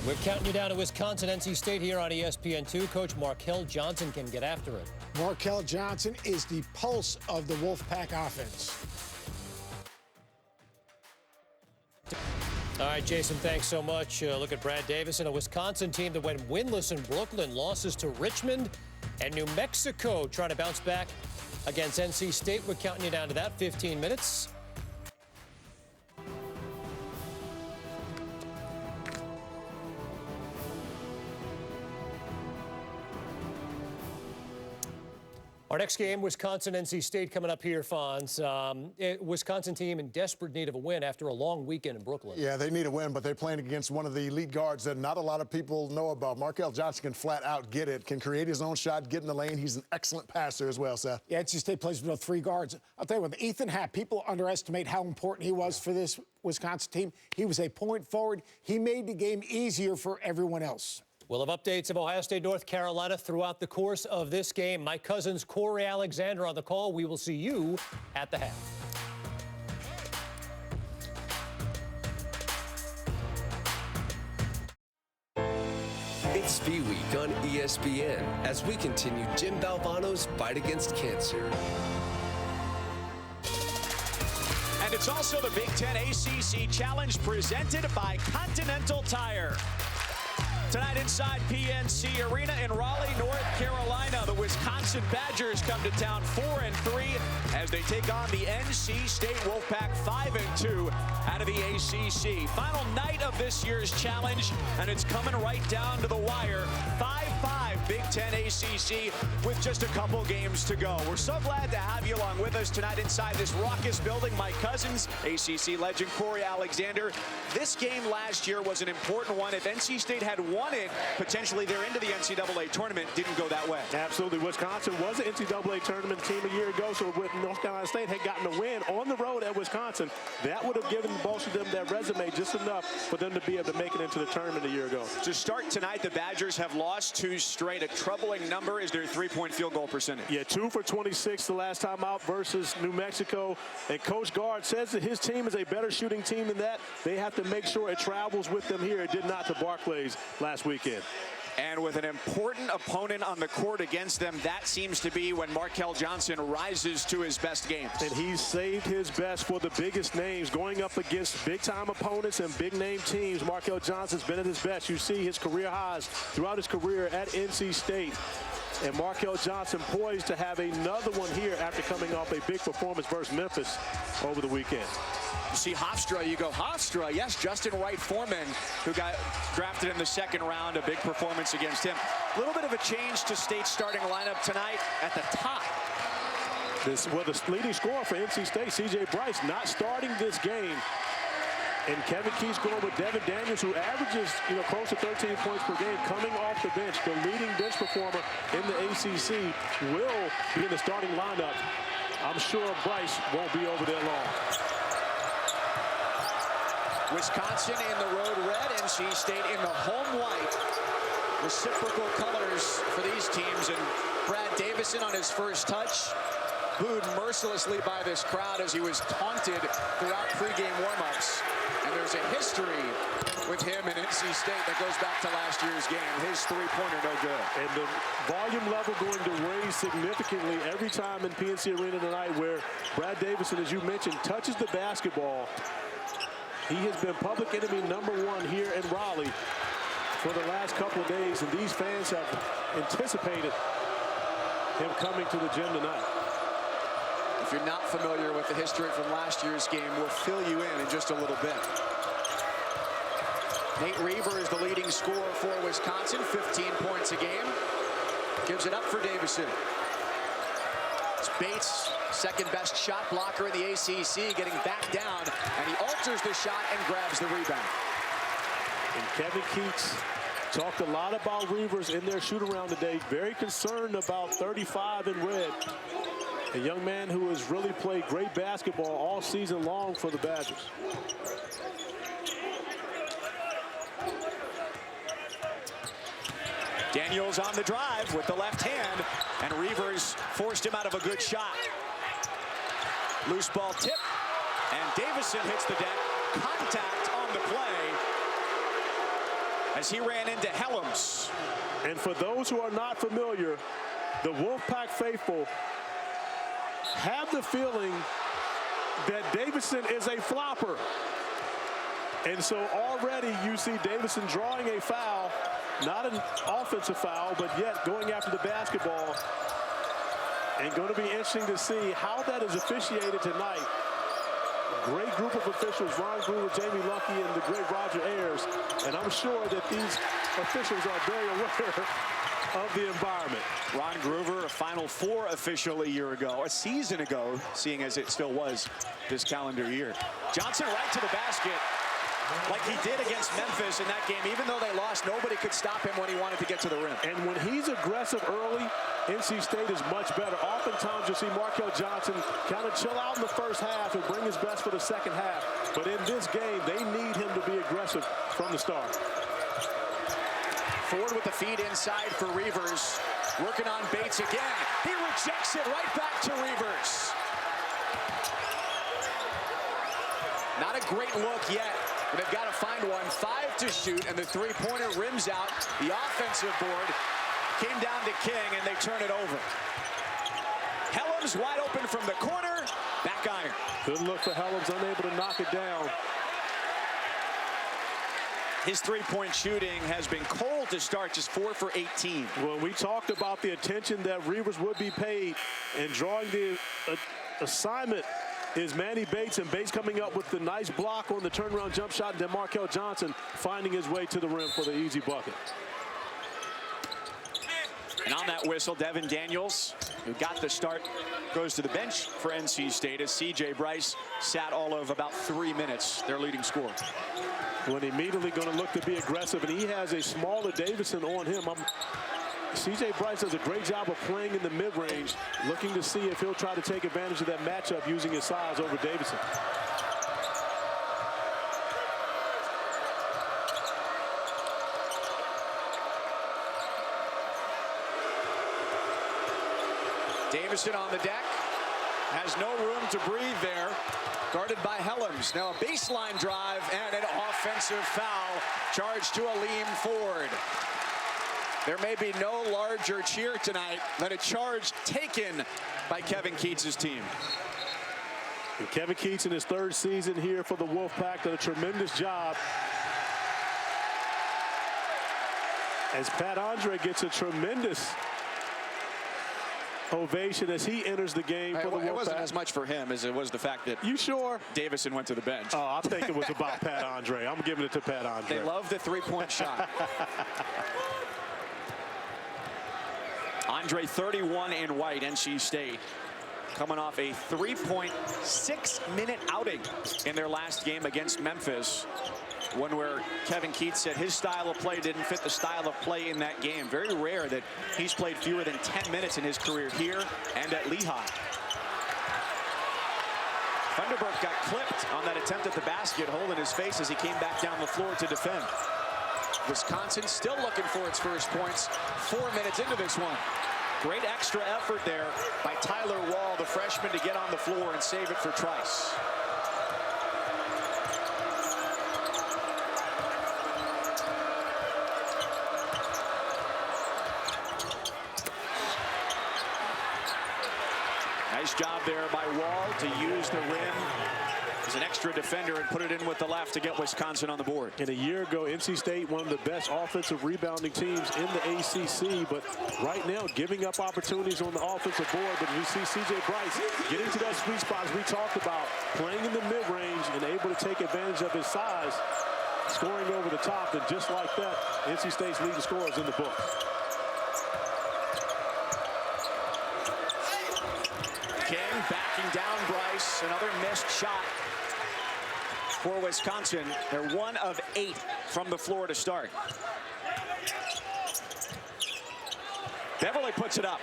We're counting you down to Wisconsin, NC State here on ESPN2. Coach Markel Johnson can get after it. Markel Johnson is the pulse of the Wolfpack offense. All right, Jason, thanks so much. Look at Brad Davison, a Wisconsin team that went winless in Brooklyn, losses to Richmond and New Mexico, trying to bounce back against NC State. We're counting you down to that, 15 minutes. Our next game, Wisconsin-NC State, coming up here, Fonz. Wisconsin team in desperate need of a win after a long weekend in Brooklyn. Yeah, they need a win, but they're playing against one of the elite guards that not a lot of people know about. Markel Johnson can flat out get it, can create his own shot, get in the lane. He's an excellent passer as well, Seth. Yeah, NC State plays with 3 guards. I'll tell you what, Ethan Happ, people underestimate how important he was for this Wisconsin team. He was a point forward. He made the game easier for everyone else. We'll have updates of Ohio State, North Carolina throughout the course of this game. My cousin's Corey Alexander on the call. We will see you at the half. It's V Week on ESPN as we continue Jim Valvano's fight against cancer. And it's also the Big Ten ACC Challenge presented by Continental Tire. Tonight inside PNC Arena in Raleigh, North Carolina, the Wisconsin Badgers come to town 4-3 as they take on the NC State Wolfpack 5-2 out of the ACC. Final night of this year's challenge, and it's coming right down to the wire. 5-5 Big Ten ACC with just a couple games to go. We're so glad to have you along with us tonight inside this raucous building. My cousins, ACC legend Corey Alexander. This game last year was an important one. If NC State had won it, potentially they're into the NCAA tournament. Didn't go that way. Absolutely. Wisconsin was an NCAA tournament team a year ago, so with North Carolina State had gotten a win on the road at Wisconsin, that would have given both of them that resume just enough for them to be able to make it into the tournament a year ago. To start tonight, the Badgers have lost 2 straight. A troubling number is their 3-point field goal percentage. Yeah, 2 for 26 the last time out versus New Mexico. And Coach Gard says that his team is a better shooting team than that. They have to make sure it travels with them here. It did not to Barclays last weekend. And with an important opponent on the court against them, that seems to be when Markel Johnson rises to his best games. And he's saved his best for the biggest names. Going up against big-time opponents and big-name teams, Markel Johnson's been at his best. You see his career highs throughout his career at NC State. And Markel Johnson poised to have another one here after coming off a big performance versus Memphis over the weekend. You see Hofstra, you go, Hofstra, yes, Justin Wright Foreman, who got drafted in the 2nd round, a big performance against him. A little bit of a change to State's starting lineup tonight at the top. The leading scorer for NC State, C.J. Bryce, not starting this game. And Kevin Keith's going with Devin Daniels, who averages, close to 13 points per game, coming off the bench. The leading bench performer in the ACC will be in the starting lineup. I'm sure Bryce won't be over there long. Wisconsin in the road red, NC State in the home white. Reciprocal colors for these teams. And Brad Davison on his first touch, booed mercilessly by this crowd as he was taunted throughout pregame warmups. And there's a history with him in NC State that goes back to last year's game. His 3-pointer no good. And the volume level going to raise significantly every time in PNC Arena tonight, where Brad Davison, as you mentioned, touches the basketball. He has been public enemy #1 here in Raleigh for the last couple of days, and these fans have anticipated him coming to the gym tonight. If you're not familiar with the history from last year's game, we'll fill you in just a little bit. Nate Reaver is the leading scorer for Wisconsin, 15 points a game. Gives it up for Davison. It's Bates, second best shot blocker in the ACC, getting back down, and he alters the shot and grabs the rebound. And Kevin Keats talked a lot about Reavers in their shoot-around today. Very concerned about 35 in red. A young man who has really played great basketball all season long for the Badgers. Daniels on the drive with the left hand, and Reavers forced him out of a good shot. Loose ball tip, and Davison hits the deck. Contact on the play. as he ran into Helms. And for those who are not familiar, the Wolfpack faithful have the feeling that Davidson is a flopper. And so already you see Davidson drawing a foul, not an offensive foul, but yet going after the basketball. And going to be interesting to see how that is officiated tonight. Great group of officials, Ron Groover, Jamie Luckey, and the great Roger Ayers. And I'm sure that these officials are very aware of the environment. Ron Groover, a Final Four official a season ago, seeing as it still was this calendar year. Johnson right to the basket, like he did against Memphis in that game. Even though they lost, nobody could stop him when he wanted to get to the rim. And when he's aggressive early, NC State is much better. Oftentimes you'll see Markel Johnson kind of chill out in the first half and bring his best for the second half. But in this game, they need him to be aggressive from the start. Ford with the feed inside for Reavers. Working on Bates again. He rejects it right back to Reavers. Not a great look yet, but they've got to find one. 5 to shoot, and the three-pointer rims out. The offensive board came down to King, and they turn it over. Helms wide open from the corner. Back iron. Good look for Helms, unable to knock it down. His three-point shooting has been cold to start, just 4 for 18. Well, we talked about the attention that Reavers would be paid, and drawing the assignment is Manny Bates, and Bates coming up with the nice block on the turnaround jump shot, and then Markel Johnson finding his way to the rim for the easy bucket. And on that whistle, Devin Daniels, who got the start, goes to the bench for NC State as C.J. Bryce sat all of about 3 minutes, their leading scorer. When immediately going to look to be aggressive, and he has a smaller Davidson on him. C.J. Bryce does a great job of playing in the mid-range, looking to see if he'll try to take advantage of that matchup using his size over Davidson. Davidson on the deck, has no room to breathe there, guarded by Helms. Now a baseline drive and an offensive foul charged to Aleem Ford. There may be no larger cheer tonight than a charge taken by Kevin Keats' team. And Kevin Keats in his 3rd season here for the Wolfpack did a tremendous job, as Pat Andre gets a tremendous ovation as he enters the game for the Wolfpack. It wasn't as much for him as it was the fact that you sure Davison went to the bench. Oh, I think it was about Pat Andre. I'm giving it to Pat Andre. They love the three-point shot. Andre 31 in white, NC State, coming off a 3.6-minute outing in their last game against Memphis. One where Kevin Keats said his style of play didn't fit the style of play in that game. Very rare that he's played fewer than 10 minutes in his career here and at Lehigh. Thunderbird got clipped on that attempt at the basket, holding his face as he came back down the floor to defend. Wisconsin still looking for its first points 4 minutes into this one. Great extra effort there by Tyler Wall, the freshman, to get on the floor and save it for Trice. Nice job there by Wall to use the rim as an extra defender and put it in with the left to get Wisconsin on the board. And a year ago, NC State, one of the best offensive rebounding teams in the ACC, but right now giving up opportunities on the offensive board. But you see C.J. Bryce getting to that sweet spot as we talked about, playing in the mid-range and able to take advantage of his size, scoring over the top, and just like that, NC State's leading scorers in the book. King backing down Bryce, another missed shot for Wisconsin. They're 1 of 8 from the floor to start. Beverly puts it up.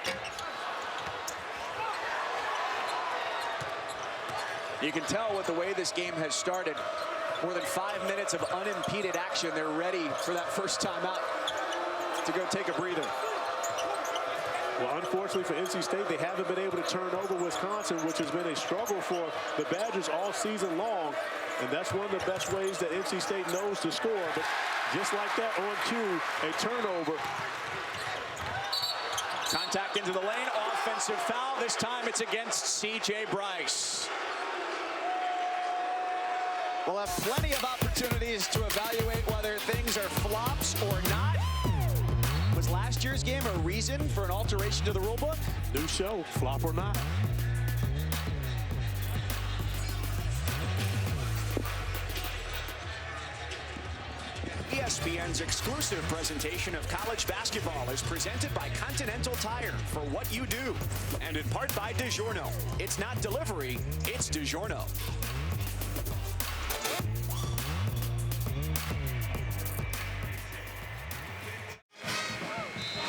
You can tell with the way this game has started, more than 5 minutes of unimpeded action. They're ready for that first timeout to go take a breather. Well, unfortunately for NC State, they haven't been able to turn over Wisconsin, which has been a struggle for the Badgers all season long. And that's one of the best ways that NC State knows to score. But Just like that, on cue, a turnover. Contact into the lane, offensive foul. This time it's against C.J. Bryce. We'll have plenty of opportunities to evaluate whether things are flops or not. Was last year's game a reason for an alteration to the rule book? New show, flop or not. ESPN's exclusive presentation of college basketball is presented by Continental Tire for what you do, and in part by DiGiorno. It's not delivery, it's DiGiorno.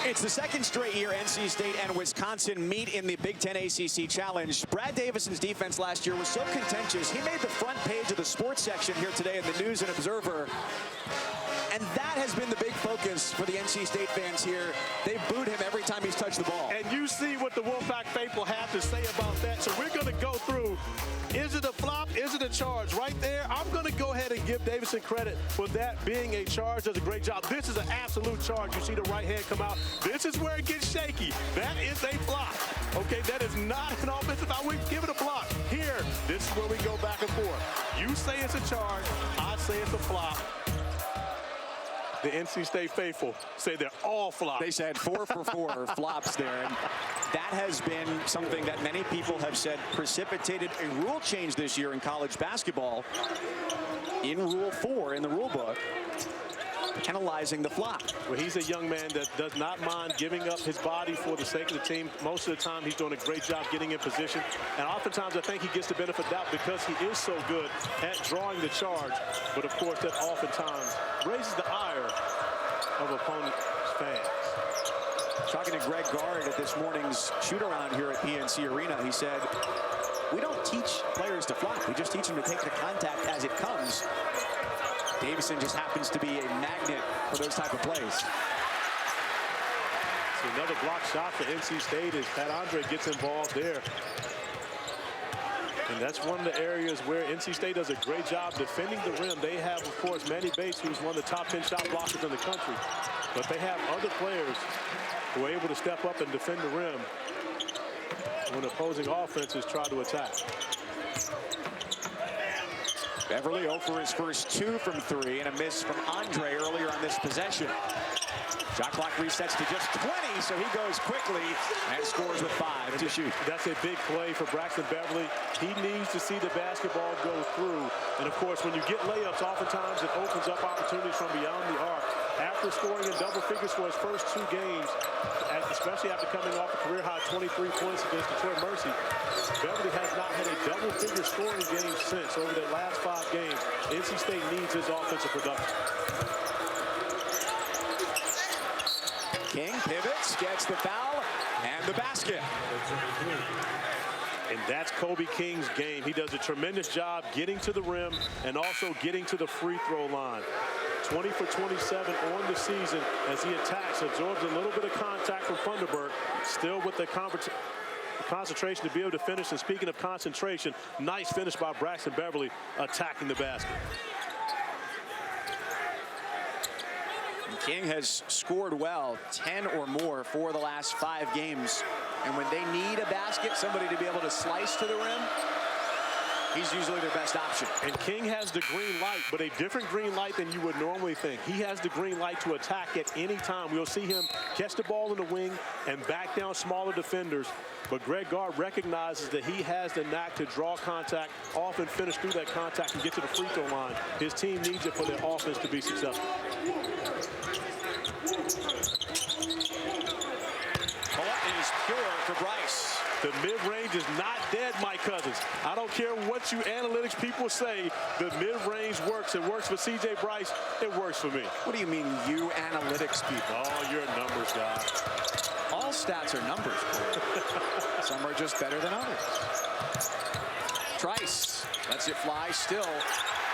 It's the second straight year NC State and Wisconsin meet in the Big Ten ACC Challenge. Brad Davison's defense last year was so contentious, he made the front page of the sports section here today in the News and Observer. And that has been the big focus for the NC State fans here. They booed him every time he's touched the ball. And you see what the Wolfpack faithful have to say about that. So we're going to go through, is it a flop, is it a charge? Right there, I'm going to go ahead and give Davison credit for that being a charge. Does a great job. This is an absolute charge. You see the right hand come out. This is where it gets shaky. That is a flop. Okay, that is not an offensive foul. We give it a block. Here, this is where we go back and forth. You say it's a charge, I say it's a flop. The NC State faithful say they're all flops. They said 4 for 4 flops there. And that has been something that many people have said precipitated a rule change this year in college basketball. In Rule 4 in the rule book, penalizing the flop. Well, he's a young man that does not mind giving up his body for the sake of the team. Most of the time, he's doing a great job getting in position. And oftentimes, I think he gets the benefit of doubt because he is so good at drawing the charge. But, of course, that oftentimes raises the ire of opponent fans. Talking to Greg Gard at this morning's shoot-around here at PNC Arena, he said, we don't teach players to flop. We just teach them to take the contact as it comes. Davison just happens to be a magnet for those type of plays. So another block shot for NC State as Pat Andre gets involved there. And that's one of the areas where NC State does a great job defending the rim. They have, of course, Manny Bates, who's one of the top 10 shot blockers in the country. But they have other players who are able to step up and defend the rim when opposing offenses try to attack. Beverly 0 for his first 2 from 3 and a miss from Andre earlier on this possession. Shot clock resets to just 20, so he goes quickly and scores with 5 to shoot. That's a big play for Braxton Beverly. He needs to see the basketball go through. And, of course, when you get layups, oftentimes it opens up opportunities from beyond the arc. After scoring in double figures for his first 2 games, especially after coming off a career-high 23 points against Detroit Mercy, Beverly has not had a double-figure scoring game since over the last 5 games. NC State needs his offensive production. King pivots, gets the foul, and the basket. And that's Kobe King's game. He does a tremendous job getting to the rim and also getting to the free throw line. 20 for 27 on the season as he attacks, absorbs a little bit of contact from Funderburk, still with the concentration to be able to finish. And speaking of concentration, nice finish by Braxton Beverly attacking the basket. King has scored well, 10 or more for the last 5 games. And when they need a basket, somebody to be able to slice to the rim, he's usually their best option. And King has the green light, but a different green light than you would normally think. He has the green light to attack at any time. We'll see him catch the ball in the wing and back down smaller defenders. But Greg Gard recognizes that he has the knack to draw contact, often finish through that contact and get to the free throw line. His team needs it for their offense to be successful. Pull-up is pure for Bryce. The mid-range is not dead, Mike Cousins. I don't care what you analytics people say. The mid-range works. It works for C.J. Bryce. It works for me. What do you mean, you analytics people? Oh, you're a numbers guy. All stats are numbers. Some are just better than others. Trice lets it fly still.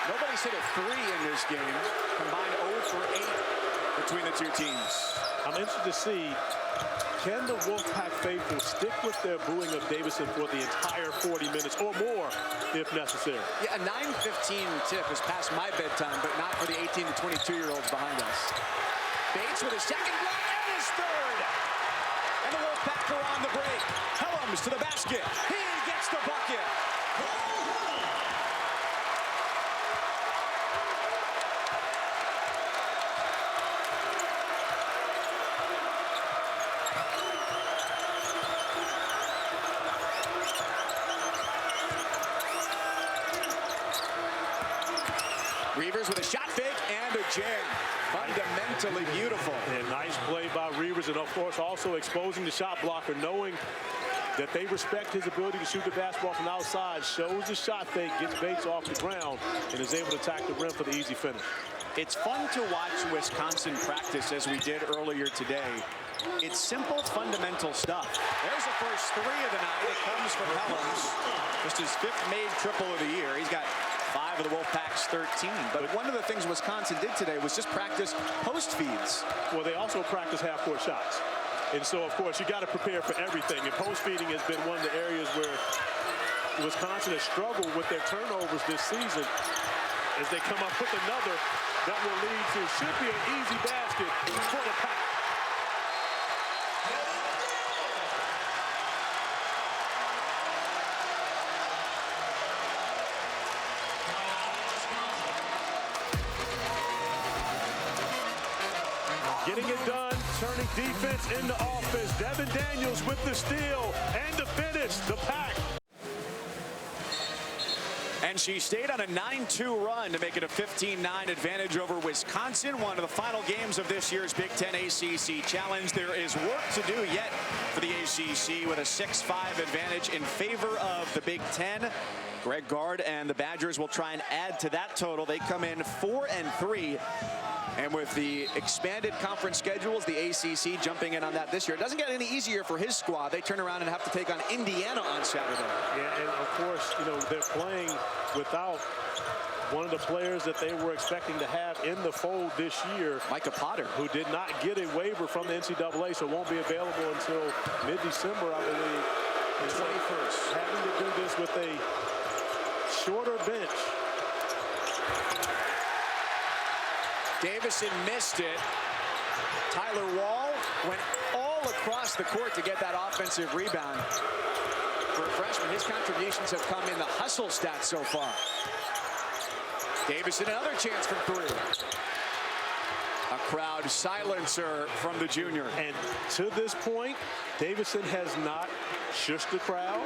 Nobody's hit a 3 in this game. Combined 0 for 8 between the 2 teams. I'm interested to see can the Wolfpack faithful stick with their booing of Davison for the entire 40 minutes or more, if necessary? Yeah, a 9:15 tip is past my bedtime, but not for the 18 to 22-year-olds behind us. Bates with his second block and his third. And the Wolfpack are on the break. Helms to the basket. He gets the bucket. Reavers with a shot fake and a jam. Fundamentally beautiful. And nice play by Reavers, and of course also exposing the shot blocker, knowing that they respect his ability to shoot the basketball from outside, shows the shot fake, gets Bates off the ground, and is able to attack the rim for the easy finish. It's fun to watch Wisconsin practice as we did earlier today. It's simple, fundamental stuff. There's the first three of the night. It comes from Helms. Just his 5th made triple of the year. He's got 5 of the Wolfpack's 13. But one of the things Wisconsin did today was just practice post feeds. Well, they also practice half-court shots. And so, of course, you got to prepare for everything. And post feeding has been one of the areas where Wisconsin has struggled with their turnovers this season. As they come up with another that will lead to should be an easy basket for the Pack. Getting it done, turning defense into offense. Devin Daniels with the steal and the finish. The Pack. And she stayed on a 9-2 run to make it a 15-9 advantage over Wisconsin. One of the final games of this year's Big Ten ACC Challenge. There is work to do yet for the ACC with a 6-5 advantage in favor of the Big Ten. Greg Gard and the Badgers will try and add to that total. They come in 4-3. And with the expanded conference schedules, the ACC jumping in on that this year. It doesn't get any easier for his squad. They turn around and have to take on Indiana on Saturday. Yeah, and of course, you know, they're playing without one of the players that they were expecting to have in the fold this year. Micah Potter. Who did not get a waiver from the NCAA, so won't be available until mid-December, I believe. And 21st. Having to do this with a shorter bench. Davison missed it. Tyler Wall went all across the court to get that offensive rebound. For a freshman, his contributions have come in the hustle stats so far. Davison, another chance from 3. A crowd silencer from the junior. And to this point, Davison has not shushed the crowd.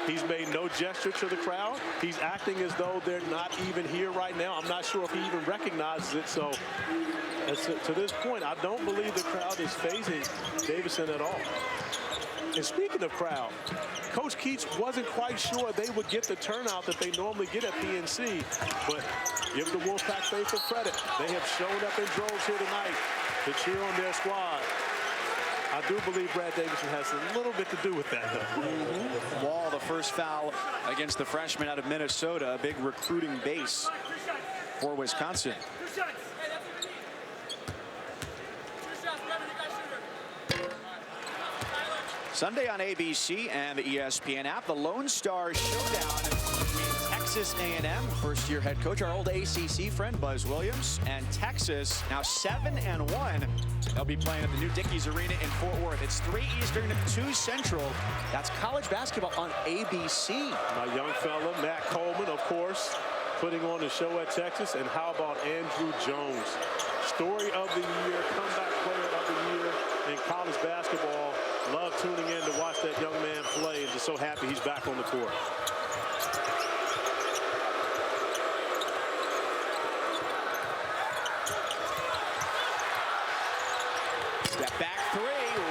He's made no gesture to the crowd. He's acting as though they're not even here right now. I'm not sure if he even recognizes it. So to this point, I don't believe the crowd is fazing Davison at all. And speaking of crowd, Coach Keats wasn't quite sure they would get the turnout that they normally get at PNC, but give the Wolfpack faithful credit. They have shown up in droves here tonight to cheer on their squad. I do believe Brad Davison has a little bit to do with that, though. Wall, the first foul against the freshman out of Minnesota, a big recruiting base for Wisconsin. Sunday on ABC and the ESPN app, the Lone Star Showdown between Texas A&M, first-year head coach, our old ACC friend Buzz Williams, and Texas, now 7-1. They'll be playing at the new Dickies Arena in Fort Worth. It's 3 Eastern, 2 Central. That's college basketball on ABC. My young fella, Matt Coleman, of course, putting on the show at Texas. And how about Andrew Jones? Story of the year, comeback player of the year in college basketball. Love tuning in to watch that young man play, and just so happy he's back on the court. Step back 3,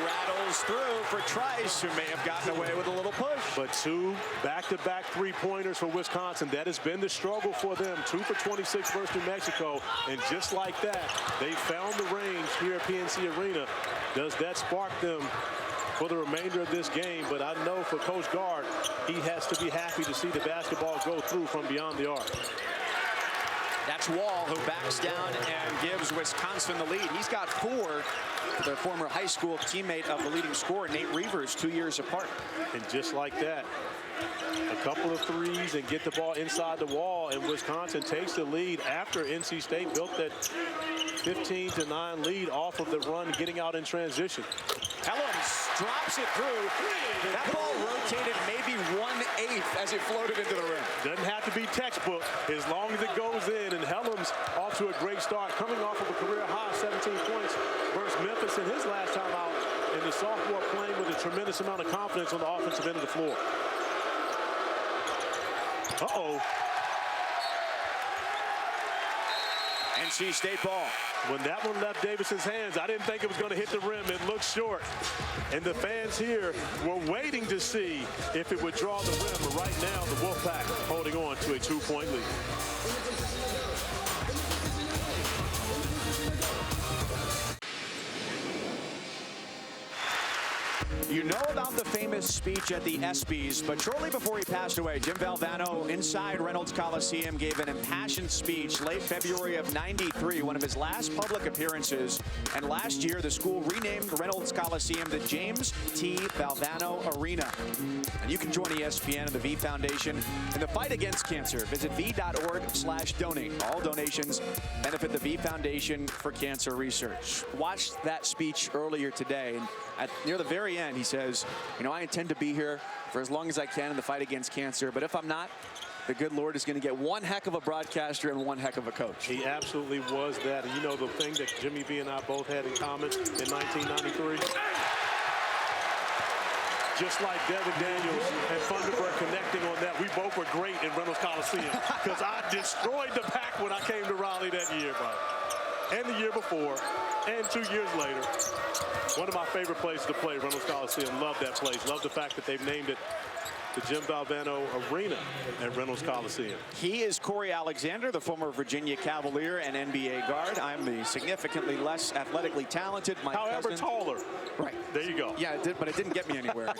rattles through for Trice, who may have gotten away with a little push. But 2 back-to-back three-pointers for Wisconsin. That has been the struggle for them. 2 for 26 versus New Mexico. And just like that, they found the range here at PNC Arena. Does that spark them for the remainder of this game? But I know for Coach Gard, he has to be happy to see the basketball go through from beyond the arc. That's Wall, who backs down and gives Wisconsin the lead. He's got 4 for their former high school teammate of the leading scorer, Nate Reavers, 2 years apart. And just like that, a couple of threes and get the ball inside the wall, and Wisconsin takes the lead after NC State built that 15-9 lead off of the run, getting out in transition. Helms drops it through. That ball rotated maybe 1/8 as it floated into the rim. Doesn't have to be textbook as long as it goes in, and Helms off to a great start, coming off of a career high 17 points versus Memphis in his last time out, and the sophomore playing with a tremendous amount of confidence on the offensive end of the floor. Uh-oh. NC State ball. When that one left Davison's hands, I didn't think it was going to hit the rim. It looked short. And the fans here were waiting to see if it would draw the rim. But right now, the Wolfpack holding on to a 2-point lead. You know about the famous speech at the ESPYs, but shortly before he passed away, Jim Valvano inside Reynolds Coliseum gave an impassioned speech late February of '93, one of his last public appearances. And last year, the school renamed Reynolds Coliseum the James T. Valvano Arena. And you can join ESPN and the V Foundation in the fight against cancer. Visit v.org/donate. All donations benefit the V Foundation for Cancer Research. Watched that speech earlier today, and near the very end, he says, you know, I intend to be here for as long as I can in the fight against cancer, but if I'm not, the good Lord is going to get one heck of a broadcaster and one heck of a coach. He absolutely was that. And you know, the thing that Jimmy B and I both had in common in 1993, just like Devin Daniels and Thunderbird connecting on that, we both were great in Reynolds Coliseum because I destroyed the Pack when I came to Raleigh that year, and the year before, and 2 years later. One of my favorite places to play, Reynolds Coliseum. Love that place. Love the fact that they've named it the Jim Valvano Arena at Reynolds Coliseum. He is Corey Alexander, the former Virginia Cavalier and NBA guard. I'm the significantly less athletically talented Mike However, Cousin. taller. Right. There you go. Yeah, it did, but it didn't get me anywhere.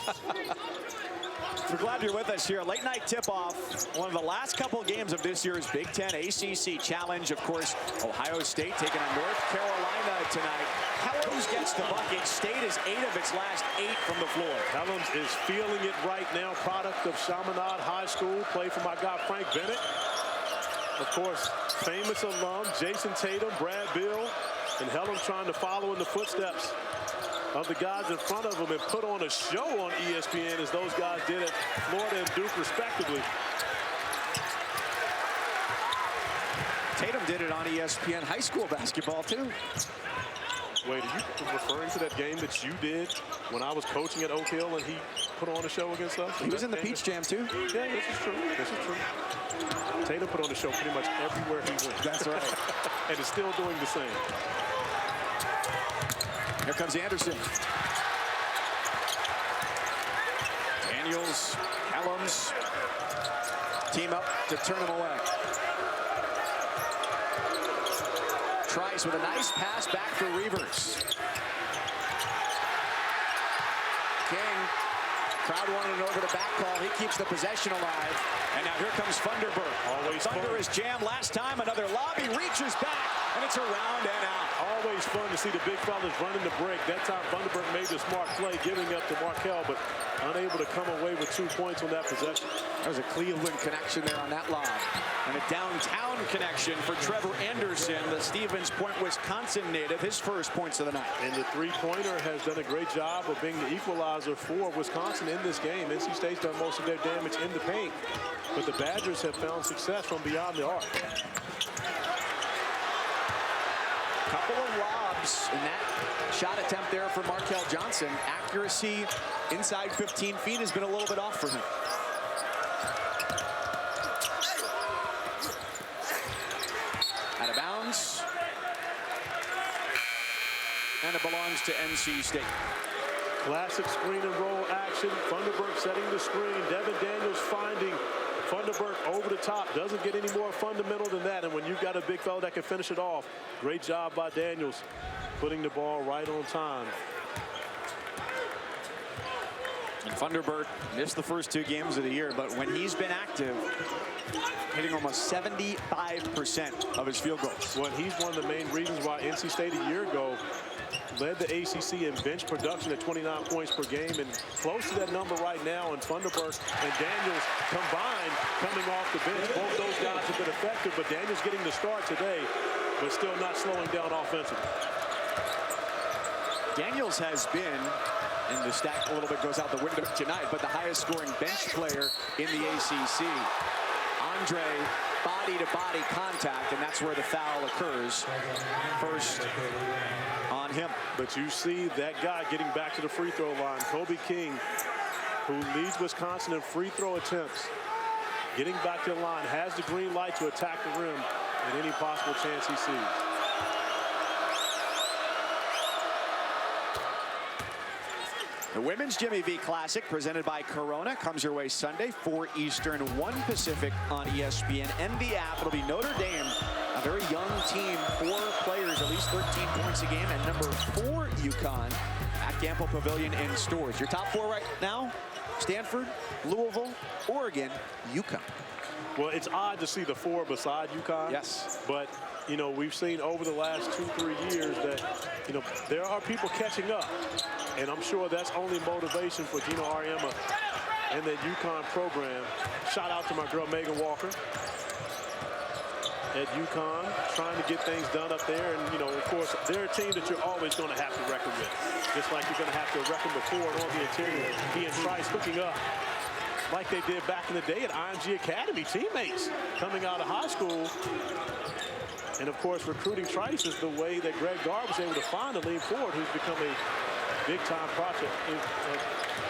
We're glad you're with us here. Late night tip-off. One of the last couple games of this year's Big Ten ACC Challenge. Of course, Ohio State taking on North Carolina tonight. Helms gets the bucket. State is 8 of its last 8 from the floor. Helms is feeling it right now. Product of Chaminade High School. Play for my guy Frank Bennett. Of course, famous alum Jason Tatum, Brad Beal, and Helms trying to follow in the footsteps of the guys in front of him and put on a show on ESPN as those guys did at Florida and Duke respectively. Tatum did it on ESPN high school basketball too. Wait, are you referring to that game that you did when I was coaching at Oak Hill and he put on a show against us? He was in the Peach Jam too. Yeah, this is true. This is true. Tatum put on a show pretty much everywhere he went. That's right. And is still doing the same. Here comes Anderson. Daniels, Helms, team up to turn him away. Trice with a nice pass back for Reavers. King, crowd wanted over the back call. He keeps the possession alive. And now here comes Thunderbird. Always Thunder fun. is jammed last time. Another lob. He reaches back, and it's around and out. Always fun to see the big fellas running the break. That time Thunderbird made the smart play, giving up to Markell, but unable to come away with 2 points on that possession. There was a Cleveland connection there on that lob. And a downtown connection for Trevor Anderson, the Stevens Point, Wisconsin native, his first points of the night. And the three-pointer has done a great job of being the equalizer for Wisconsin in this game. NC State's done most of their damage in the paint, but the Badgers have found success from beyond the arc. Couple of lobs in that shot attempt there for Markell Johnson. Accuracy inside 15 feet has been a little bit off for him. Out of bounds. And it belongs to NC State. Classic screen and roll action. Thunderbird setting the screen. Devin Daniels finding Thunderbird over the top. Doesn't get any more fundamental than that. And when you've got a big fellow that can finish it off, great job by Daniels putting the ball right on time. And Thunderbird missed the first 2 games of the year, but when he's been active, hitting almost 75% of his field goals. Well, he's one of the main reasons why NC State a year ago led the ACC in bench production at 29 points per game, and close to that number right now. And Thunderbird and Daniels combined coming off the bench. Both those guys have been effective, but Daniels getting the start today, but still not slowing down offensively. Daniels has been, and the stat a little bit goes out the window tonight, but the highest scoring bench player in the ACC. Andre, body-to-body contact, and that's where the foul occurs. First on him. But you see that guy getting back to the free throw line, Kobe King, who leads Wisconsin in free throw attempts, getting back to the line, has the green light to attack the rim at any possible chance he sees. The Women's Jimmy V Classic, presented by Corona, comes your way Sunday, 4 Eastern, 1 Pacific on ESPN and the app. It'll be Notre Dame, a very young team, 4 players, at least 13 points a game, and number 4 UConn at Gamble Pavilion in stores. Your top 4 right now: Stanford, Louisville, Oregon, UConn. Well, it's odd to see the 4 beside UConn. Yes. But, you know, we've seen over the last 2-3 years that, you know, there are people catching up. And I'm sure that's only motivation for Gina Ariema and that UConn program. Shout out to my girl Megan Walker at UConn, trying to get things done up there. And, you know, of course, they're a team that you're always going to have to reckon with. Just like you're going to have to reckon before and on the interior. He and Trice hooking up like they did back in the day at IMG Academy, teammates coming out of high school. And, of course, recruiting Trice is the way that Greg Gard was able to find a lean forward who's become a big-time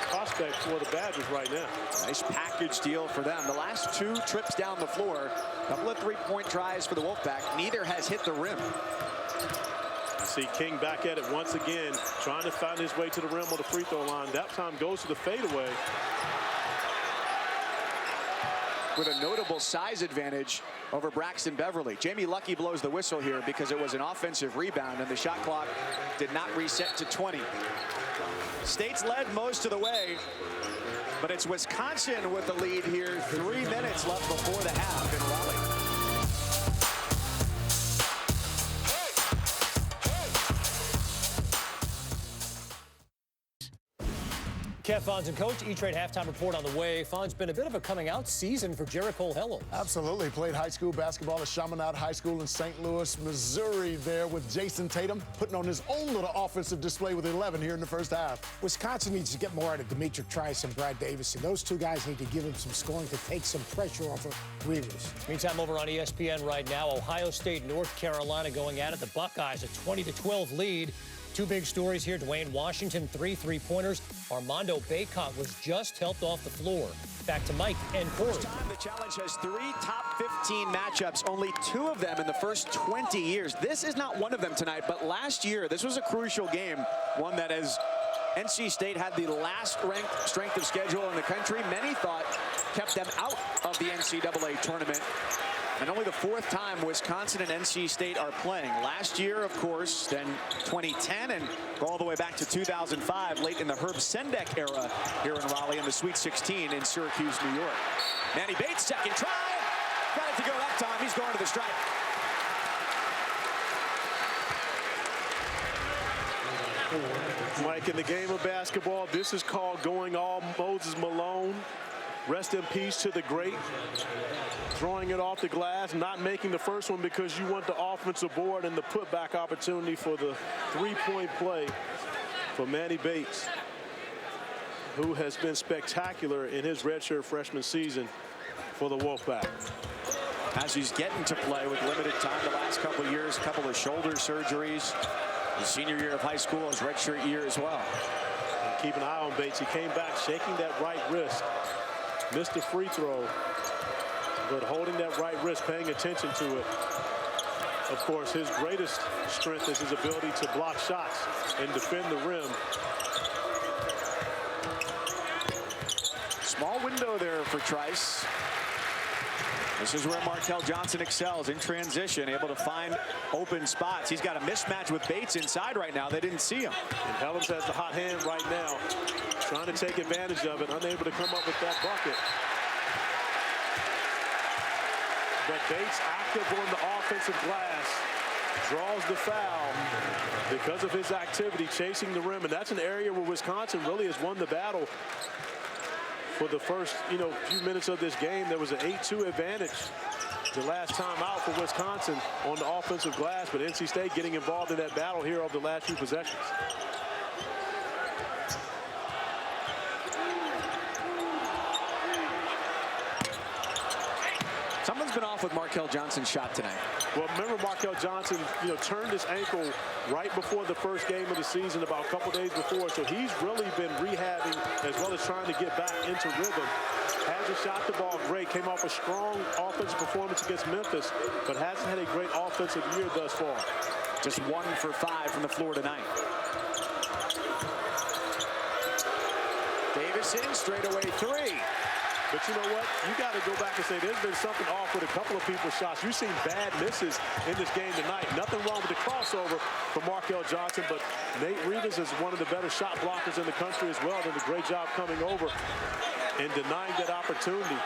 prospect for the Badgers right now. Nice package deal for them. The last 2 trips down the floor, a couple of 3-point tries for the Wolfpack. Neither has hit the rim. You see King back at it once again, trying to find his way to the rim on the free throw line. That time goes to the fadeaway. With a notable size advantage over Braxton Beverly. Jamie Lucky blows the whistle here because it was an offensive rebound and the shot clock did not reset to 20. State's led most of the way, but it's Wisconsin with the lead here. 3 minutes left before the half in Raleigh. Kev Fonz and Coach, E-Trade halftime report on the way. Fonz, been a bit of a coming out season for Jericho Hello. Absolutely. Played high school basketball at Chaminade High School in St. Louis, Missouri there with Jason Tatum, putting on his own little offensive display with 11 here in the first half. Wisconsin needs to get more out of Demetric Trice and Brad Davison. Those 2 guys need to give him some scoring to take some pressure off of Reavers. Meantime, over on ESPN right now, Ohio State, North Carolina going at it. The Buckeyes, a 20-12 lead. 2 big stories here. Dwayne Washington, 3 3-pointers. Armando Bacot was just helped off the floor. Back to Mike and Corey. First time the challenge has 3 top 15 matchups, only 2 of them in the first 20 years. This is not one of them tonight, but last year, this was a crucial game. One that, as NC State had the last ranked strength of schedule in the country, many thought kept them out of the NCAA tournament. And only the 4th time Wisconsin and NC State are playing. Last year, of course, then 2010, and go all the way back to 2005, late in the Herb Sendek era here in Raleigh in the Sweet 16 in Syracuse, New York. Manny Bates, second try. Got it to go that time. He's going to the stripe. Mike, in the game of basketball, this is called going all Moses Malone. Rest in peace to the great. Throwing it off the glass, not making the first one because you want the offensive board and the putback opportunity for the 3-point play for Manny Bates, who has been spectacular in his redshirt freshman season for the Wolfpack. As he's getting to play with limited time the last couple of years, a couple of shoulder surgeries. His senior year of high school, his redshirt year as well. And keep an eye on Bates. He came back shaking that right wrist. Missed the free throw, but holding that right wrist, paying attention to it. Of course, his greatest strength is his ability to block shots and defend the rim. Small window there for Trice. This is where Markel Johnson excels in transition, able to find open spots. He's got a mismatch with Bates inside right now. They didn't see him. And Helms has the hot hand right now, trying to take advantage of it, unable to come up with that bucket. But Bates active on the offensive glass, draws the foul because of his activity chasing the rim. And that's an area where Wisconsin really has won the battle. For the first, few minutes of this game, there was an 8-2 advantage the last time out for Wisconsin on the offensive glass, but NC State getting involved in that battle here over the last few possessions. Someone's been off with Markel Johnson's shot tonight. Well, remember Markel Johnson, turned his ankle right before the first game of the season, about a couple days before. So he's really been rehabbing as well as trying to get back into rhythm. Hasn't shot the ball great. Came off a strong offensive performance against Memphis, but hasn't had a great offensive year thus far. Just 1 for 5 from the floor tonight. Davison, straightaway 3. But you know what? You got to go back and say there's been something off with a couple of people's shots. You've seen bad misses in this game tonight. Nothing wrong with the crossover for Markel Johnson, but Nate Rivas is one of the better shot blockers in the country as well. Did a great job coming over and denying that opportunity.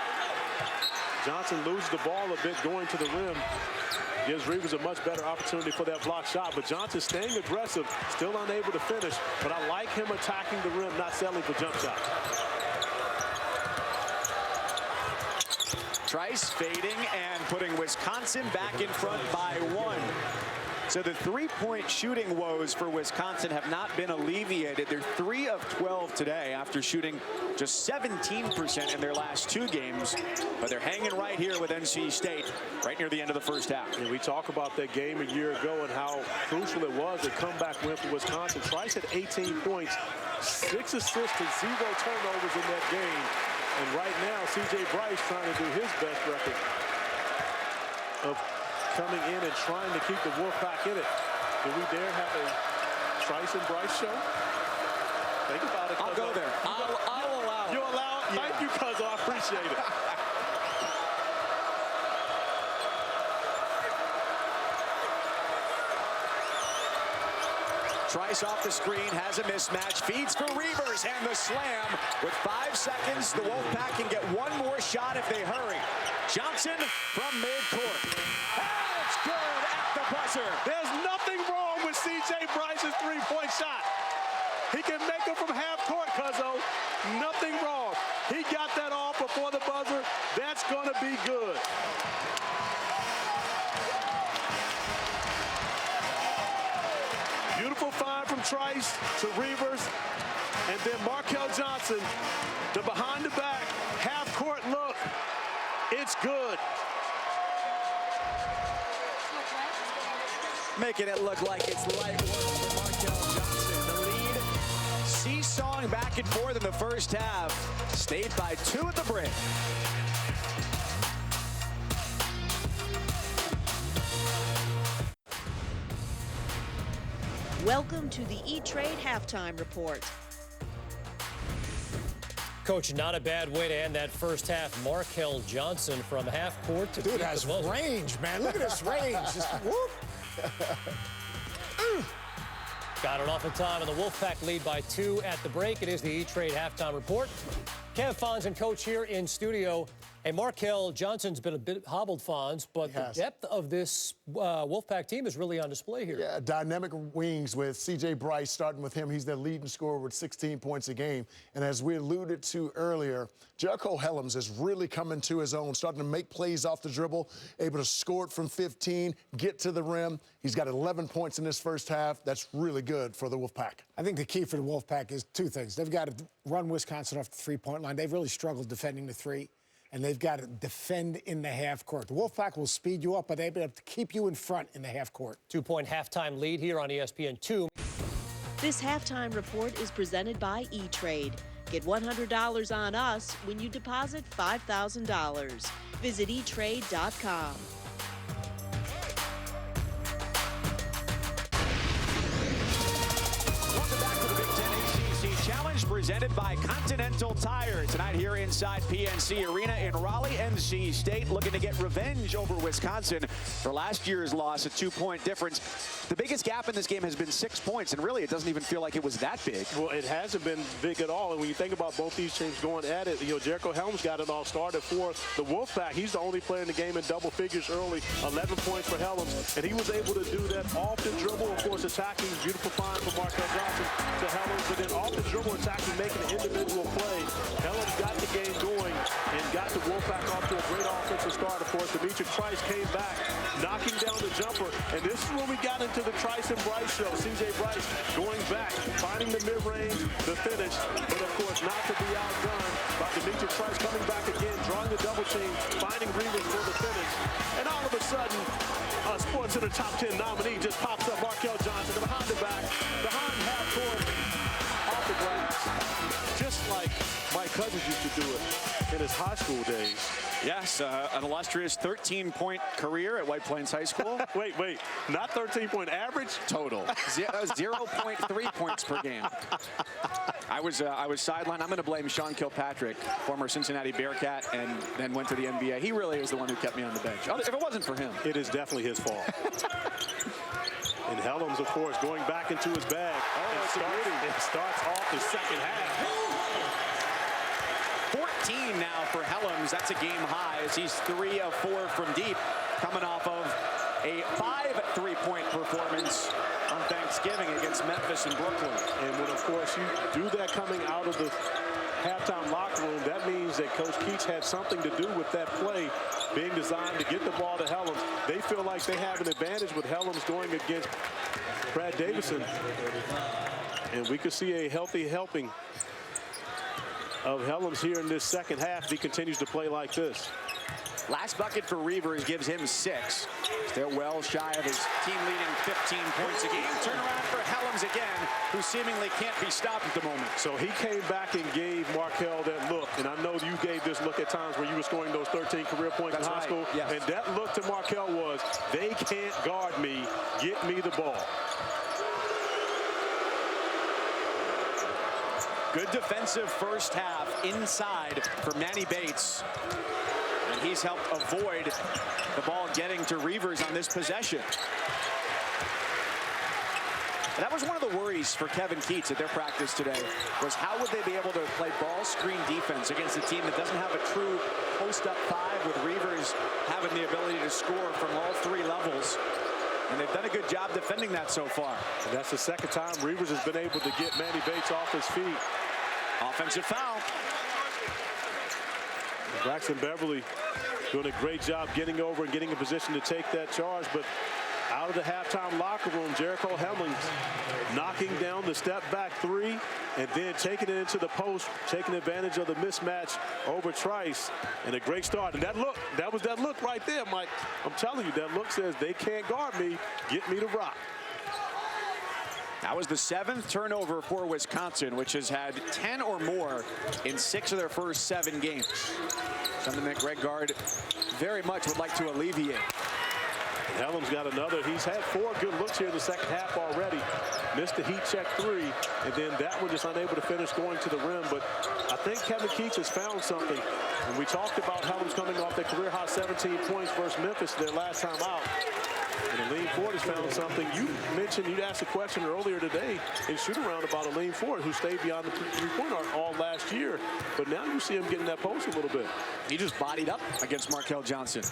Johnson loses the ball a bit going to the rim. Gives Rivas a much better opportunity for that block shot. But Johnson staying aggressive, still unable to finish. But I like him attacking the rim, not settling for jump shots. Trice fading and putting Wisconsin back in front by 1. So the three-point shooting woes for Wisconsin have not been alleviated. They're 3 of 12 today after shooting just 17% in their last 2 games. But they're hanging right here with NC State right near the end of the first half. And we talk about that game a year ago and how crucial it was. A comeback win for Wisconsin. Trice had 18 points, 6 assists and 0 turnovers in that game. And right now, C.J. Bryce trying to do his best record of coming in and trying to keep the Wolfpack in it. Do we dare have a Trice and Bryce show? Think about it. I'll go there. I'll allow it. You allow it? Yeah. Thank you, Cuzzo. I appreciate it. Trice off the screen, has a mismatch, feeds for Reavers, and the slam. With 5 seconds, the Wolfpack can get one more shot if they hurry. Johnson from midcourt. And it's good at the buzzer. There's nothing wrong with C.J. Bryce's three-point shot. He can make it from half court, Cuzzo. Nothing wrong. He got that off before the buzzer. That's going to be good. Beautiful find from Trice to Reavers. And then Markel Johnson, the behind the back, half court look. It's good. Making it look like it's light work for Markel Johnson. The lead seesawing back and forth in the first half. Stayed by 2 at the break. Welcome to the E-Trade Halftime Report. Coach, not a bad way to end that first half. Markel Johnson from half court to dude has range, man. Look at this range. Just whoop. Got it off in time, and the Wolfpack lead by 2 at the break. It is the E-Trade Halftime Report. Kev Fonz and Coach here in studio. And Markel Johnson's been a bit hobbled, Fonz, but the depth of this Wolfpack team is really on display here. Yeah, dynamic wings with C.J. Bryce starting with him. He's their leading scorer with 16 points a game. And as we alluded to earlier, Jericho Helms is really coming to his own, starting to make plays off the dribble, able to score it from 15, get to the rim. He's got 11 points in this first half. That's really good for the Wolfpack. I think the key for the Wolfpack is 2 things. They've got to run Wisconsin off the three-point line. They've really struggled defending the 3. And they've got to defend in the half court. The Wolfpack will speed you up, but they'll be able to keep you in front in the half court. 2-point halftime lead here on ESPN 2. This halftime report is presented by E-Trade. Get $100 on us when you deposit $5,000. Visit etrade.com. Welcome back to the Big Ten ACC Challenge Networks, presented by Continental Tire. Tonight here inside PNC Arena in Raleigh, NC State looking to get revenge over Wisconsin for last year's loss, a 2-point difference. The biggest gap in this game has been 6 points, and really it doesn't even feel like it was that big. Well, it hasn't been big at all. And when you think about both these teams going at it, Jericho Helms got it all started for the Wolfpack. He's the only player in the game in double figures early, 11 points for Helms, and he was able to do that off the dribble, of course, attacking, beautiful find for Markel Johnson to Helms, but then off the dribble attacking, making an individual play. Helms got the game going and got the Wolfpack off to a great offensive start. Of course, Demetrius Trice came back, knocking down the jumper, and this is when we got into the Trice and Bryce show. C.J. Bryce going back, finding the mid-range, the finish, but of course not to be outdone by Demetrius Trice coming back again, drawing the double team, finding Reavers for the finish, and all of a sudden, a Sports Center top 10 nominee just pops up, Markel Johnson, behind the back, behind half court, off the glass, just like Mike Cousins used to do it in his high school days. Yes, an illustrious 13-point career at White Plains High School. Wait, not 13-point average? Total. 0.3 points per game. I was sidelined. I'm going to blame Sean Kilpatrick, former Cincinnati Bearcat, and then went to the NBA. He really is the one who kept me on the bench. If it wasn't for him. It is definitely his fault. And Helms, of course, going back into his bag. It starts off the second half. 14 now for Helms. That's a game high as he's 3 of 4 from deep, coming off of a 5 3-point performance on Thanksgiving against Memphis and Brooklyn. And when, of course, you do that coming out of the halftime locker room, that means that Coach Keats had something to do with that play being designed to get the ball to Helms. They feel like they have an advantage with Helms going against Brad Davison. And we could see a healthy helping of Helms here in this second half if he continues to play like this. Last bucket for Reavers gives him 6. They're well shy of his team-leading 15 points a game. Turnaround for Helms again, who seemingly can't be stopped at the moment. So he came back and gave Markel that look, and I know you gave this look at times where you were scoring those 13 career points in high school. Yes. And that look to Markel was, they can't guard me, get me the ball. Good defensive first half inside for Manny Bates. And he's helped avoid the ball getting to Reavers on this possession. That was one of the worries for Kevin Keats at their practice today, was how would they be able to play ball screen defense against a team that doesn't have a true post-up 5, with Reavers having the ability to score from all 3 levels. And they've done a good job defending that so far. And that's the second time Reavers has been able to get Manny Bates off his feet. Offensive foul. Braxton Beverly doing a great job getting over and getting in position to take that charge, but out of the halftime locker room, Jericho Helms knocking down the step back 3 and then taking it into the post, taking advantage of the mismatch over Trice, and a great start. And that look, that was that look right there, Mike. I'm telling you, that look says they can't guard me, get me to rock. That was the 7th turnover for Wisconsin, which has had 10 or more in 6 of their first 7 games. Something that Greg Gard very much would like to alleviate. Helms got another. He's had 4 good looks here in the second half already. Missed the heat check 3, and then that one just unable to finish going to the rim. But I think Kevin Keats has found something. And we talked about Helms coming off their career high 17 points versus Memphis their last time out. And Aleem Ford has found something. You mentioned, you asked a question earlier today in shoot-around about Aleem Ford, who stayed beyond the three-point arc all last year. But now you see him getting that post a little bit. He just bodied up against Markel Johnson.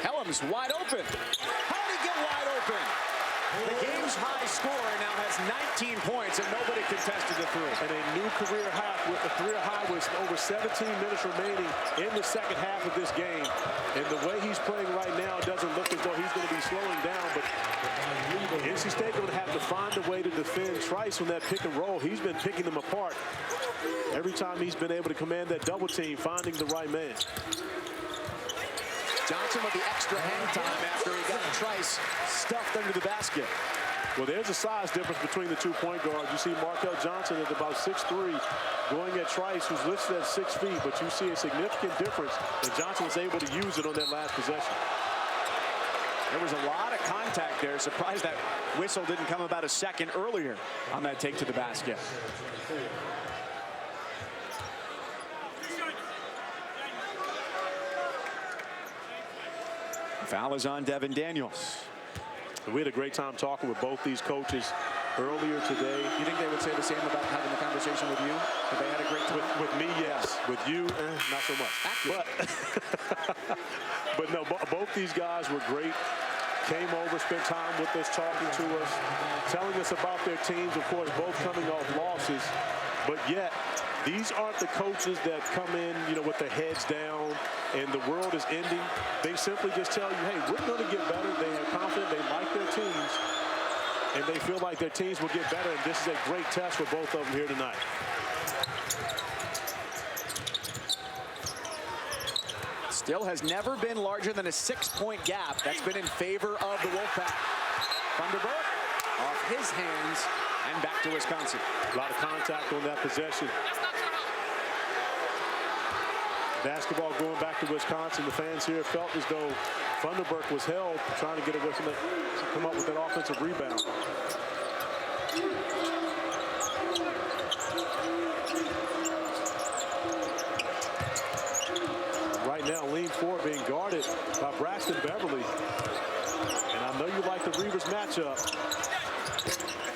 Helms wide open. How did he get wide open? The game's high scorer now has 19 points, and nobody contested the 3. And a new career high with over 17 minutes remaining in the second half of this game. And the way he's playing right now, it doesn't look as though he's going to be slowing down. But NC State going to have to find a way to defend Trice on that pick and roll. He's been picking them apart every time he's been able to command that double team, finding the right man. Johnson with the extra hang time after he got Trice stuffed under the basket. Well, there's a size difference between the 2 point guards. You see Markel Johnson at about 6'3", going at Trice, who's listed at 6 feet, but you see a significant difference, and Johnson was able to use it on that last possession. There was a lot of contact there. Surprised that whistle didn't come about a second earlier on that take to the basket. Foul is on Devin Daniels. We had a great time talking with both these coaches earlier today. You think they would say the same about having the conversation with you? That they had a great time? With me, yes. With you, not so much. But no, both these guys were great. Came over, spent time with us, talking to us, telling us about their teams. Of course, both coming off losses. But yet, these aren't the coaches that come in, with their heads down and the world is ending. They simply just tell you, hey, we're going to get better. They are confident. They like their teams. And they feel like their teams will get better. And this is a great test for both of them here tonight. Still has never been larger than a 6-point gap. That's been in favor of the Wolfpack. Thunderbird off his hands and back to Wisconsin. A lot of contact on that possession. Basketball going back to Wisconsin. The fans here felt as though Thunderbird was held, trying to get away from it, come up with that offensive rebound. Right now, lean forward being guarded by Braxton Beverly. And I know you like the Reavers matchup,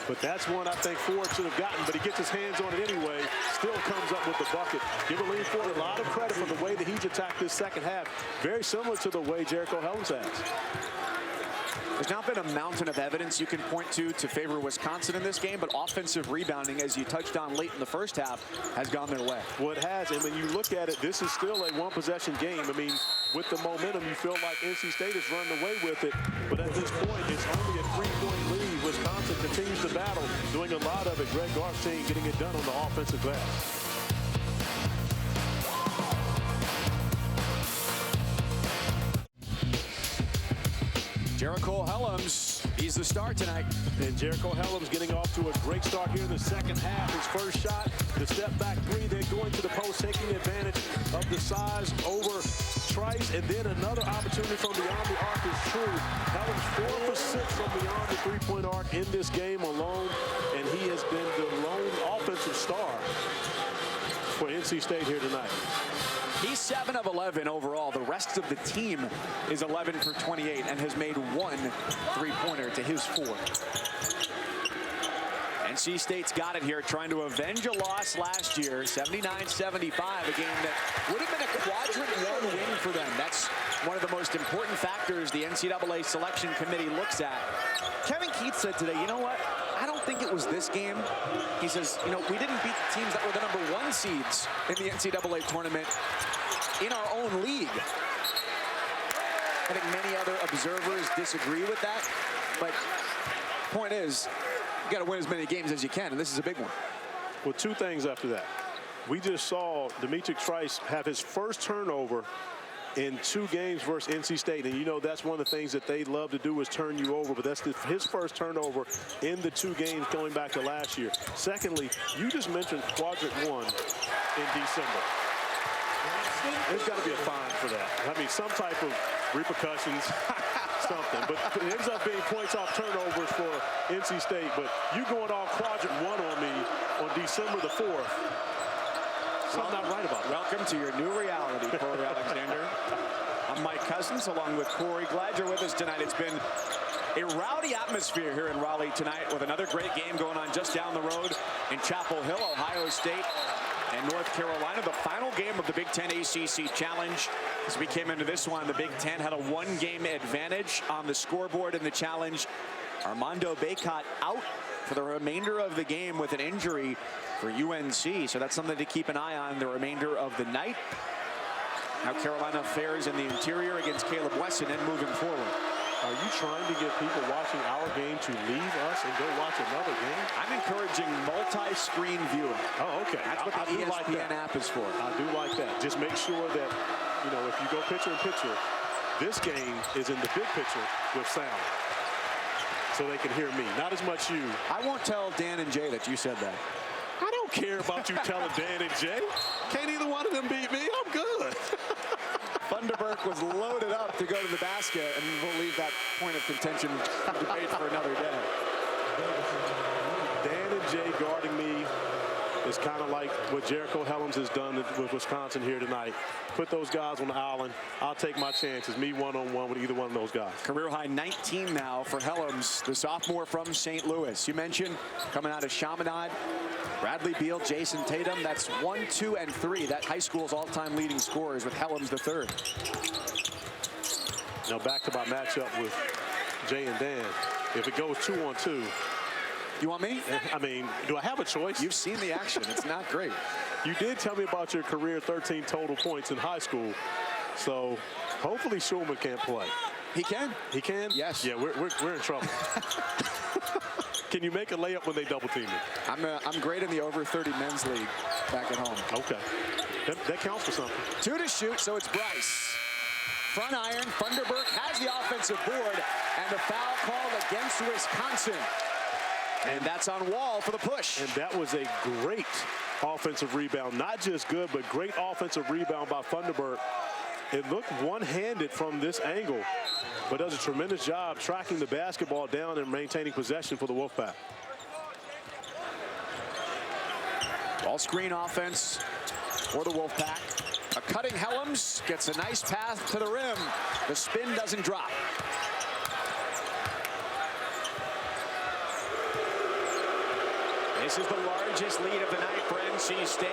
but that's one I think Ford should have gotten, but he gets his hands on it anyway, still comes up with the bucket. Give Lean Ford a lot of credit for the way that he's attacked this second half. Very similar to the way Jericho Helms has. There's not been a mountain of evidence you can point to favor Wisconsin in this game, but offensive rebounding, as you touched on late in the first half, has gone their way. Well, it has, and when you look at it, this is still a one-possession game. I mean, with the momentum, you feel like NC State has run away with it, but at this point, it's only a 3-point lead. Wisconsin continues to battle, doing a lot of it. Greg Garf's team getting it done on the offensive glass. Jericho Helms, he's the star tonight. And Jericho Helms getting off to a great start here in the second half. His first shot, the step back three, then going to the post, taking advantage of the size over Trice, and then another opportunity from beyond the arc is true. Helms 4 for 6 from beyond the three-point arc in this game alone, and he has been the lone offensive star for NC State here tonight. He's 7 of 11 overall. The rest of the team is 11 for 28 and has made 1 3-pointer to his 4. NC State's got it here, trying to avenge a loss last year, 79-75, a game that would have been a quadrant 1 win for them. That's one of the most important factors the NCAA selection committee looks at. Kevin Keith said today, you know what? I don't think it was this game. He says, we didn't beat the teams that were the #1 seeds in the NCAA tournament in our own league. I think many other observers disagree with that, but point is, you got to win as many games as you can, and this is a big one. Well, 2 things after that. We just saw Demetric Trice have his first turnover in 2 games versus NC State, and that's one of the things that they love to do is turn you over, but that's his first turnover in the 2 games going back to last year. Secondly, you just mentioned quadrant 1 in December. There's got to be a fine for that. I mean, some type of repercussions, something. But it ends up being points off turnovers for NC State. But you going on quadrant 1 on me on December the 4th. Something not right about it. Welcome to your new reality, Corey Alexander. I'm Mike Cousins, along with Corey. Glad you're with us tonight. It's been a rowdy atmosphere here in Raleigh tonight with another great game going on just down the road in Chapel Hill, Ohio State and North Carolina. The final game of the Big Ten ACC Challenge. As we came into this one, the Big Ten had a 1-game advantage on the scoreboard in the challenge. Armando Bacot out for the remainder of the game with an injury for UNC. So that's something to keep an eye on the remainder of the night. How Carolina fares in the interior against Caleb Wesson and moving forward. Are you trying to get people watching our game to leave us and go watch another game? I'm encouraging multi-screen viewing. Oh, okay. That's what the ESPN app is for. I do like that. Just make sure that, if you go picture-in-picture, this game is in the big picture with sound. So they can hear me, not as much you. I won't tell Dan and Jay that you said that. I don't care about you telling Dan and Jay. Can't either one of them beat me. I'm good. Funderburk was loaded up to go to the basket, and we'll leave that point of contention debate for another day. Dan and Jay guarding me is kind of like what Jericho Helms has done with Wisconsin here tonight. Put those guys on the island. I'll take my chances, me one-on-one with either one of those guys. Career high 19 now for Helms, the sophomore from St. Louis. You mentioned coming out of Chaminade, Bradley Beal, Jason Tatum. That's 1, 2, and 3. That high school's all-time leading scorers with Helms the third. Now back to my matchup with Jay and Dan. If it goes 2-on-2, you want me? I mean, do I have a choice? You've seen the action. It's not great. You did tell me about your career 13 total points in high school. So hopefully Schulman can't play. He can. He can? Yes. Yeah, we're in trouble. Can you make a layup when they double team you? I'm great in the over 30 men's league back at home. Okay. That counts for something. 2 to shoot, so it's Bryce. Front iron. Funderburk has the offensive board, and the foul called against Wisconsin. And that's on Wall for the push. And that was a great offensive rebound. Not just good, but great offensive rebound by Funderburk. It looked one-handed from this angle, but does a tremendous job tracking the basketball down and maintaining possession for the Wolfpack. Ball screen offense for the Wolfpack. A cutting Helms gets a nice pass to the rim. The spin doesn't drop. This is the largest lead of the night for NC State,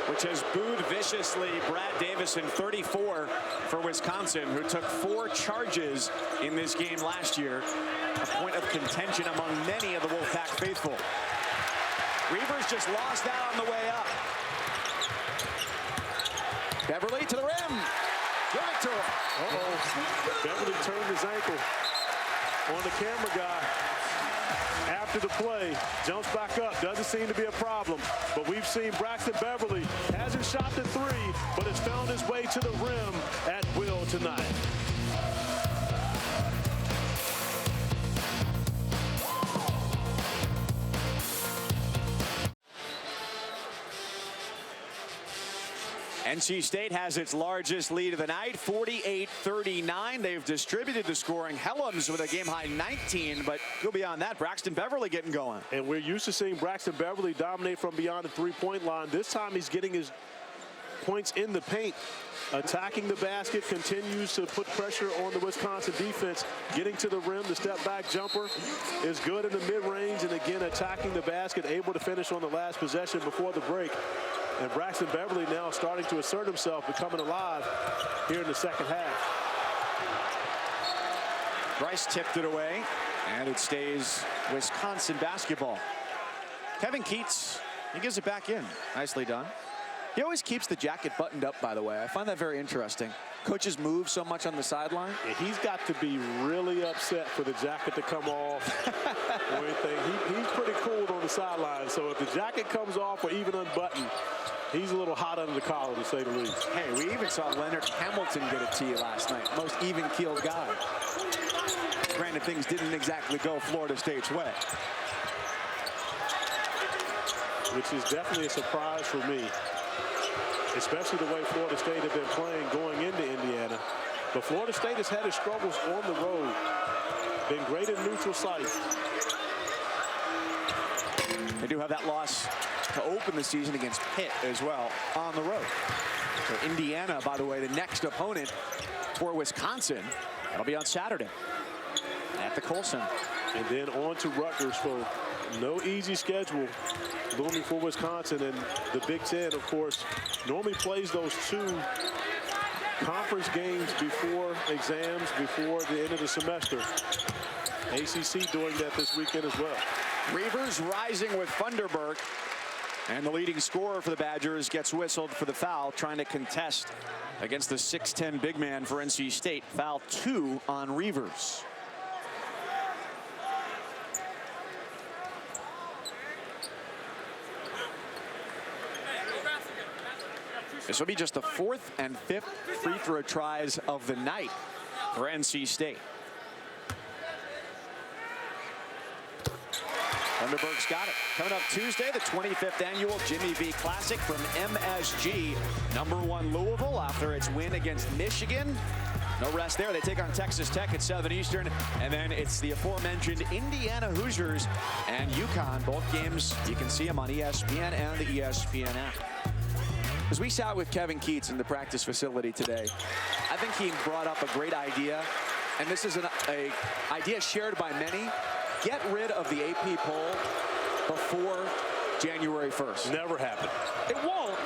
which has booed viciously Brad Davison, 34 for Wisconsin, who took 4 charges in this game last year. A point of contention among many of the Wolfpack faithful. Reavers just lost that on the way up. Beverly to the rim. Give it to him. Uh-oh. Beverly turned his ankle on the camera guy. After the play, jumps back up, doesn't seem to be a problem. But we've seen Braxton Beverly hasn't shot the 3, but has found his way to the rim at will tonight. NC State has its largest lead of the night, 48-39. They've distributed the scoring. Helms with a game-high 19, but go beyond that. Braxton Beverly getting going. And we're used to seeing Braxton Beverly dominate from beyond the three-point line. This time he's getting his points in the paint. Attacking the basket, continues to put pressure on the Wisconsin defense. Getting to the rim, the step-back jumper is good in the mid-range, and again attacking the basket, able to finish on the last possession before the break. And Braxton Beverly now starting to assert himself, becoming alive here in the second half. Bryce tipped it away, and it stays Wisconsin basketball. Kevin Keats, he gives it back in. Nicely done. He always keeps the jacket buttoned up, by the way. I find that very interesting. Coaches move so much on the sideline. Yeah, he's got to be really upset for the jacket to come off or anything. He's pretty cool on the sideline, so if the jacket comes off or even unbuttoned, he's a little hot under the collar, to say the least. Hey, we even saw Leonard Hamilton get a tee last night. Most even-keeled guy. Granted, things didn't exactly go Florida State's way. Which is definitely a surprise for me, especially the way Florida State have been playing going into Indiana. But Florida State has had its struggles on the road. Been great in neutral sites. They do have that loss to open the season against Pitt as well on the road. So Indiana, by the way, the next opponent for Wisconsin. That'll be on Saturday at the Kohl Center. And then on to Rutgers for no easy schedule looming for Wisconsin. And the Big Ten, of course, normally plays those 2 conference games before exams, before the end of the semester. ACC doing that this weekend as well. Reavers rising with Funderburk. And the leading scorer for the Badgers gets whistled for the foul, trying to contest against the 6'10" big man for NC State. Foul 2 on Reavers. This will be just the 4th and 5th free throw tries of the night for NC State. Thunderberg's got it. Coming up Tuesday, the 25th annual Jimmy V Classic from MSG. #1 Louisville after its win against Michigan. No rest there. They take on Texas Tech at 7 Eastern. And then it's the aforementioned Indiana Hoosiers and UConn. Both games, you can see them on ESPN and the ESPN app. As we sat with Kevin Keats in the practice facility today, I think he brought up a great idea. And this is an idea shared by many. Get rid of the AP poll before January 1st. Never happened. It won't.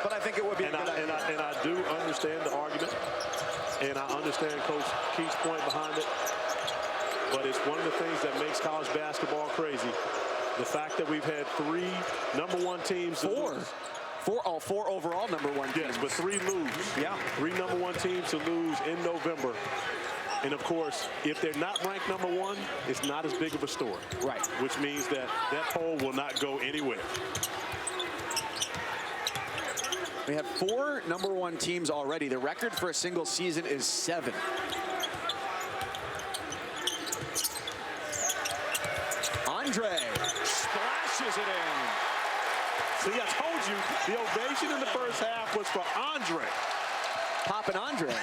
But I think it would be a good idea. And I do understand the argument. And I understand Coach Keith's point behind it. But it's one of the things that makes college basketball crazy. The fact that we've had 3 #1 teams. Four overall #1 teams. Yes, but 3 lose. Yeah. 3 #1 teams to lose in November. And of course, if they're not ranked #1, it's not as big of a story. Right. Which means that that poll will not go anywhere. We have 4 #1 teams already. The record for a single season is 7. Andre splashes it in. See, I told you, the ovation in the first half was for Andre. Poppin' Andre.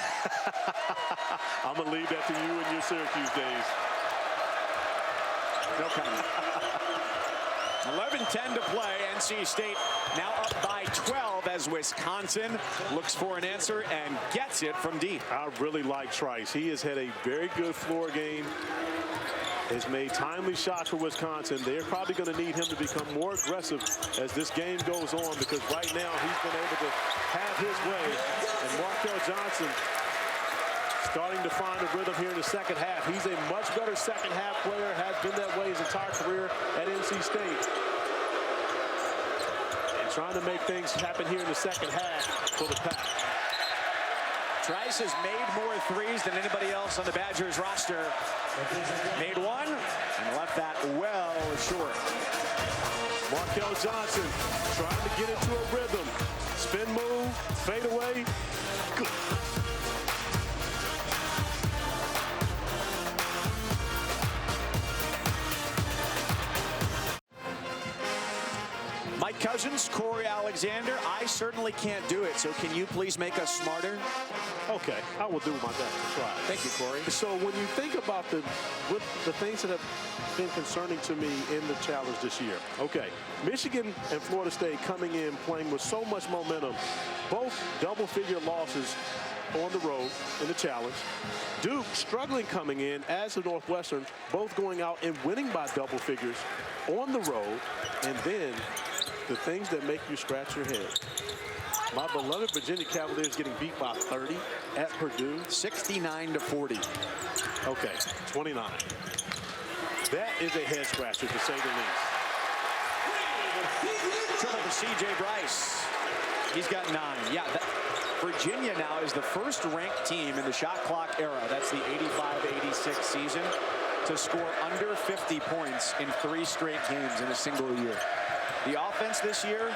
I'm going to leave that to you and your Syracuse days. No comment. 11:10 to play. NC State now up by 12 as Wisconsin looks for an answer and gets it from deep. I really like Trice. He has had a very good floor game. Has made timely shots for Wisconsin. They're probably going to need him to become more aggressive as this game goes on, because right now he's been able to have his way. And Markel Johnson starting to find a rhythm here in the second half. He's a much better second half player, has been that way his entire career at NC State. And trying to make things happen here in the second half for the Pack. Trice has made more threes than anybody else on the Badgers roster. Made one and left that well short. Markel Johnson trying to get into a rhythm. Spin move, fade away. Good. Mike Cousins, Corey Alexander, I certainly can't do it, so can you please make us smarter? Okay, I will do my best to try. Thank you, Corey. So when you think about the things that have been concerning to me in the challenge this year, okay, Michigan and Florida State coming in playing with so much momentum, both double-figure losses on the road in the challenge. Duke struggling coming in as the Northwestern, both going out and winning by double figures on the road, and then the things that make you scratch your head. My beloved Virginia Cavaliers getting beat by 30 at Purdue. 69-40. Okay, 29. That is a head scratcher, to say the least. Triple to C.J. Bryce. He's got 9. Yeah, Virginia now is the first ranked team in the shot clock era. That's the 85-86 season to score under 50 points in 3 straight games in a single year. The offense this year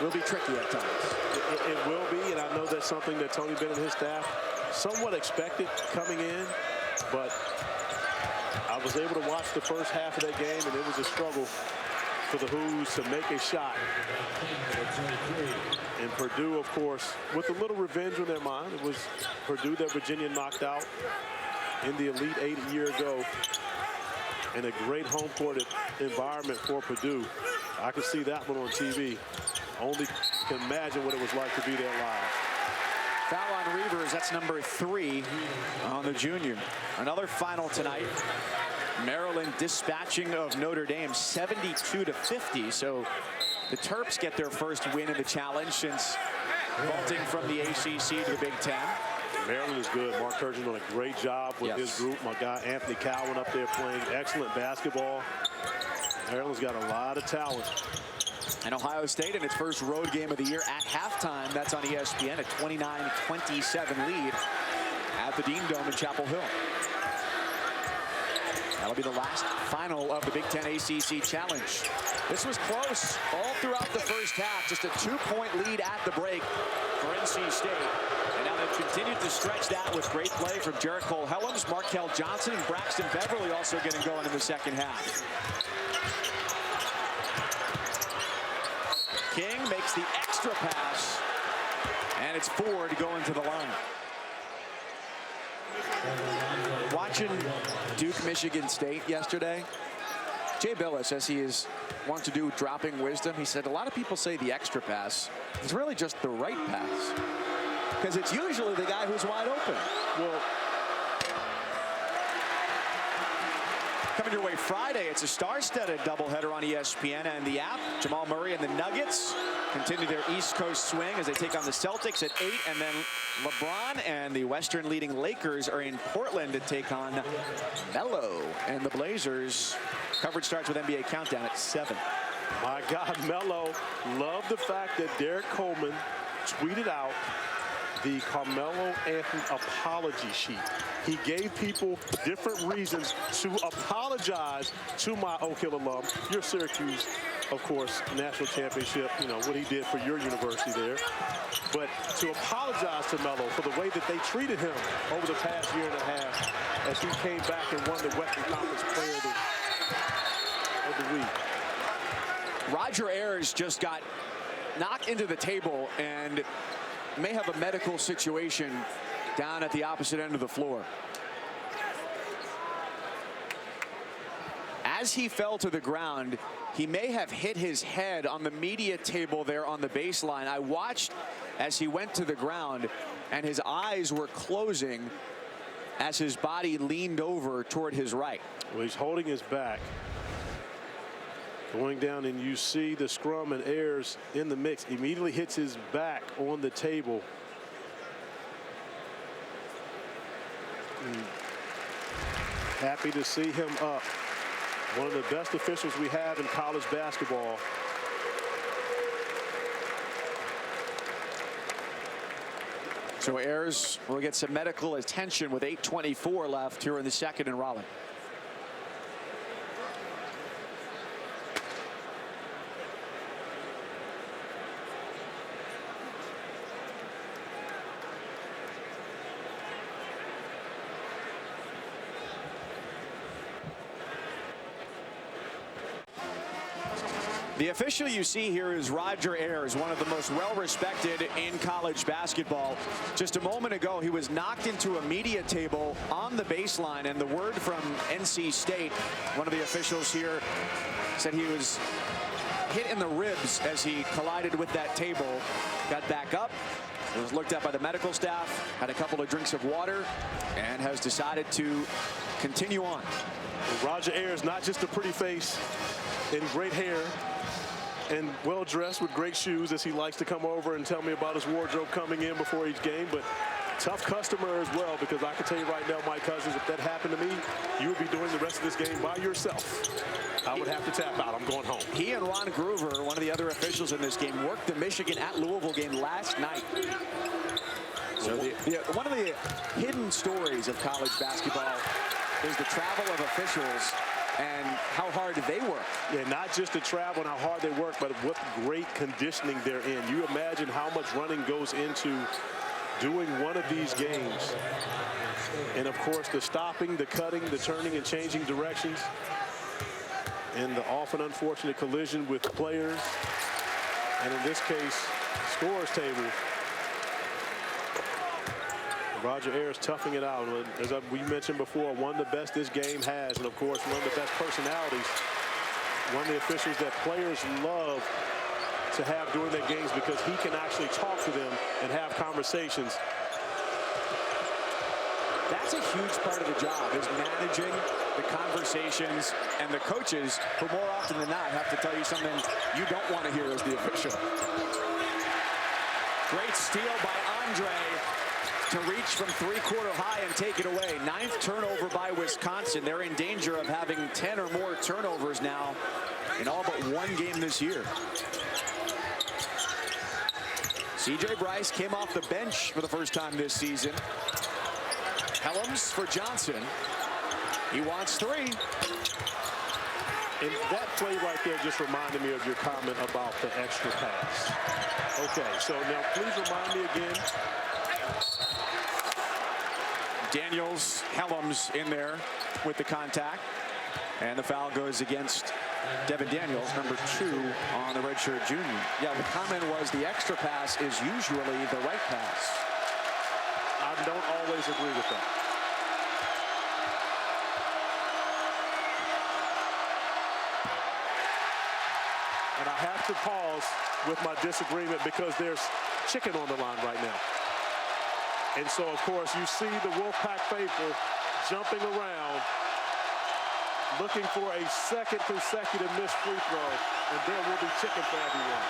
will be tricky at times. It will be, and I know that's something that Tony Bennett and his staff somewhat expected coming in, but I was able to watch the first half of that game, and it was a struggle for the Hoos to make a shot. And Purdue, of course, with a little revenge on their mind. It was Purdue that Virginia knocked out in the Elite Eight a year ago, and a great home court environment for Purdue. I could see that one on TV. Only can imagine what it was like to be there live. Foul on Reavers, that's number 3 on the junior. Another final tonight. Maryland dispatching of Notre Dame 72-50. So the Terps get their first win in the challenge since vaulting from the ACC to the Big Ten. Maryland is good. Mark Turgeon doing a great job with his group. My guy Anthony Cowan up there playing excellent basketball. Maryland's got a lot of talent. And Ohio State in its first road game of the year at halftime. That's on ESPN, a 29-27 lead at the Dean Dome in Chapel Hill. That'll be the last final of the Big Ten ACC Challenge. This was close all throughout the first half. Just a 2-point lead at the break for NC State. And now they have continued to stretch that with great play from Jericho Helms, Markel Johnson, and Braxton Beverly also getting going in the second half. King makes the extra pass, and it's Ford going to the line. Watching Duke Michigan State yesterday, Jay Billis, as he wants to do dropping wisdom, he said a lot of people say the extra pass is really just the right pass, because it's usually the guy who's wide open. Well, coming your way Friday, it's a star-studded doubleheader on ESPN and the app. Jamal Murray and the Nuggets continue their East Coast swing as they take on the Celtics at 8, and then LeBron and the Western leading Lakers are in Portland to take on Melo and the Blazers. Coverage starts with NBA Countdown at 7. my God, Melo loved the fact that Derek Coleman tweeted out the Carmelo Anthony apology sheet. He gave people different reasons to apologize to my Oak Hill alum, your Syracuse, of course, national championship, you know, what he did for your university there. But to apologize to Melo for the way that they treated him over the past year and a half as he came back and won the Western Conference Player of the Week. Roger Ayers just got knocked into the table and may have a medical situation down at the opposite end of the floor. As he fell to the ground, he may have hit his head on the media table there on the baseline. I watched as he went to the ground, and his eyes were closing as his body leaned over toward his right. Well, he's holding his back. Going down, and you see the scrum and Ayers in the mix. Immediately hits his back on the table. Happy to see him up. One of the best officials we have in college basketball. So Ayers will get some medical attention with 8:24 left here in the second in Raleigh. The official you see here is Roger Ayers, one of the most well-respected in college basketball. Just a moment ago, he was knocked into a media table on the baseline, and the word from NC State, one of the officials here, said he was hit in the ribs as he collided with that table. Got back up, was looked at by the medical staff, had a couple of drinks of water, and has decided to continue on. Roger Ayers, not just a pretty face and great hair, and well dressed with great shoes, as he likes to come over and tell me about his wardrobe coming in before each game, but tough customer as well, because I can tell you right now, Mike Cousins, if that happened to me, you would be doing the rest of this game by yourself. I would have to tap out. I'm going home. He and Ron Groover, one of the other officials in this game, worked the Michigan at Louisville game last night. So one of the hidden stories of college basketball is the travel of officials and how hard they work. Yeah, not just the travel and how hard they work, but what great conditioning they're in. You imagine how much running goes into doing one of these games. And of course, the stopping, the cutting, the turning and changing directions, and the often unfortunate collision with players, and in this case, scores table. Roger Ayers toughing it out. As we mentioned before, one of the best this game has, and of course, one of the best personalities. One of the officials that players love to have during their games, because he can actually talk to them and have conversations. That's a huge part of the job, is managing the conversations, and the coaches, who more often than not have to tell you something you don't want to hear as the official. Great steal by Andre to reach from three-quarter high and take it away. 9th turnover by Wisconsin. They're in danger of having 10 or more turnovers now in all but one game this year. C.J. Bryce came off the bench for the first time this season. Helms for Johnson. He wants 3. And that play right there just reminded me of your comment about the extra pass. Okay, so now please remind me again. Daniels, Helms in there with the contact. And the foul goes against Devin Daniels, number 2 on the redshirt junior. Yeah, the comment was the extra pass is usually the right pass. I don't always agree with that. And I have to pause with my disagreement because there's chicken on the line right now. And so, of course, you see the Wolfpack faithful jumping around, looking for a second consecutive missed free throw, and there will be chicken for everyone.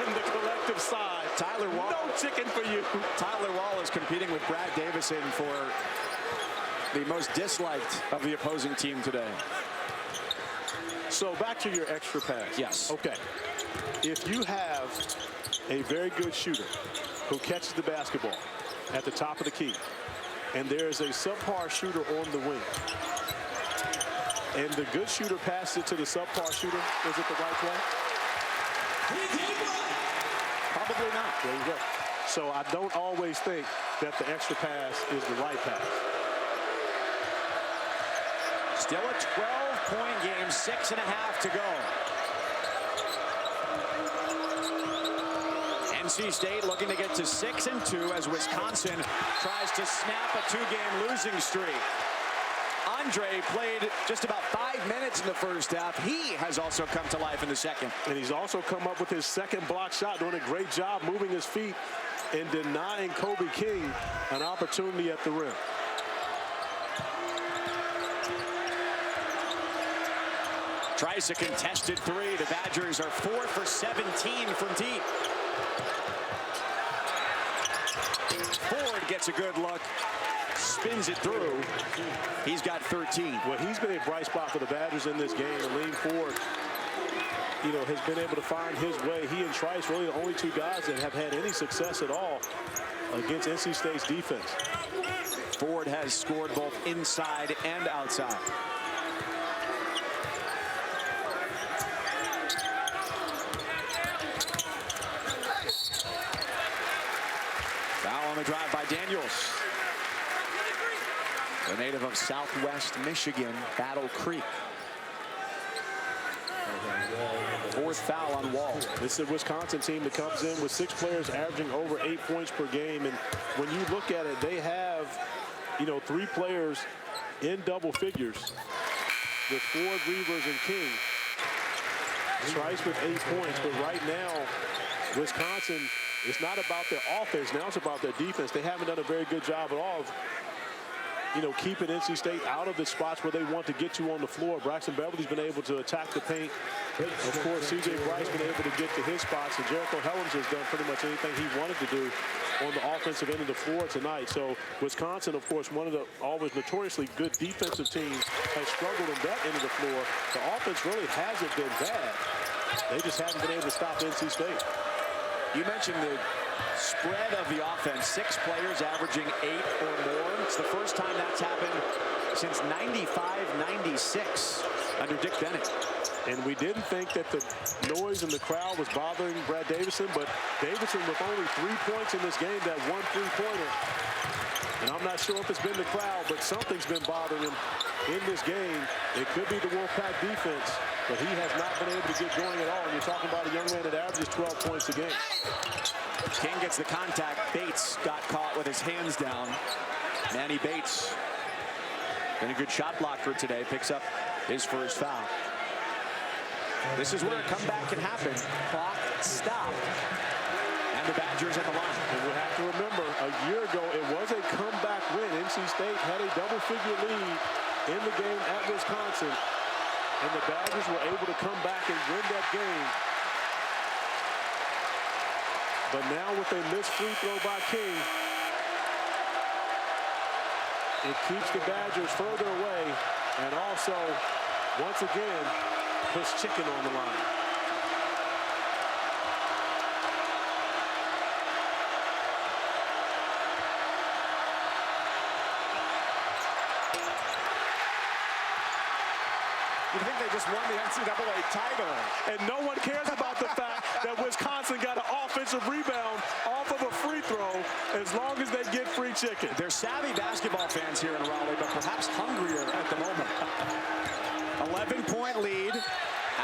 And the collective side, Tyler Wall. No chicken for you. Tyler Wall is competing with Brad Davison for the most disliked of the opposing team today. So back to your extra pass. Yes. Okay. If you have a very good shooter who catches the basketball at the top of the key, and there's a subpar shooter on the wing, and the good shooter passes it to the subpar shooter, is it the right play? Probably not. There you go. So I don't always think that the extra pass is the right pass. Still a 12-point game, 6.5 to go. NC State looking to get to 6-2 as Wisconsin tries to snap a 2-game losing streak. Andre played just about 5 minutes in the first half. He has also come to life in the second. And he's also come up with his second block shot, doing a great job moving his feet and denying Kobe King an opportunity at the rim. Tries a contested 3. The Badgers are 4 for 17 from deep. Ford gets a good look, spins it through. He's got 13. Well, he's been a bright spot for the Badgers in this game. And Lean Ford, you know, has been able to find his way. He and Trice really the only 2 guys that have had any success at all against NC State's defense. Ford has scored both inside and outside. Foul on the drive by Daniels. The native of Southwest Michigan, Battle Creek. 4th foul on Wall. This is a Wisconsin team that comes in with 6 players averaging over 8 points per game. And when you look at it, they have, you know, 3 players in double figures with Ford, Reavers, and King. Trice with 8 points, but right now, Wisconsin, it's not about their offense. Now it's about their defense. They haven't done a very good job at all of, you know, keeping NC State out of the spots where they want to get to on the floor. Braxton Beverly's been able to attack the paint. Of course, C.J. Bryce been able to get to his spots, and Jericho Helms has done pretty much anything he wanted to do on the offensive end of the floor tonight. So Wisconsin, of course, one of the always notoriously good defensive teams, has struggled in that end of the floor. The offense really hasn't been bad. They just haven't been able to stop NC State. You mentioned the spread of the offense, 6 players averaging 8 or more. It's the first time that's happened since 95-96 under Dick Bennett. And we didn't think that the noise in the crowd was bothering Brad Davison, but Davison with only 3 points in this game, that 1 3-pointer. And I'm not sure if it's been the crowd, but something's been bothering him in this game. It could be the Wolfpack defense, but he has not been able to get going at all. And you're talking about a young man that averages 12 points a game. King gets the contact. Bates got caught with his hands down. Manny Bates, been a good shot blocker today, picks up his first foul. This is where a comeback can happen. Clock stop. And the Badgers at the line. And we have to remember, a year ago, it was a comeback win. NC State had a double-figure lead in the game at Wisconsin. And the Badgers were able to come back and win that game. But now with a missed free throw by King, it keeps the Badgers further away, and also, once again, puts chicken on the line. You think they just won the NCAA title. And no one cares about the fact that Wisconsin got an offensive rebound off of a free throw as long as they get free chicken. They're savvy basketball fans here in Raleigh, but perhaps hungrier at the moment. 11-point lead,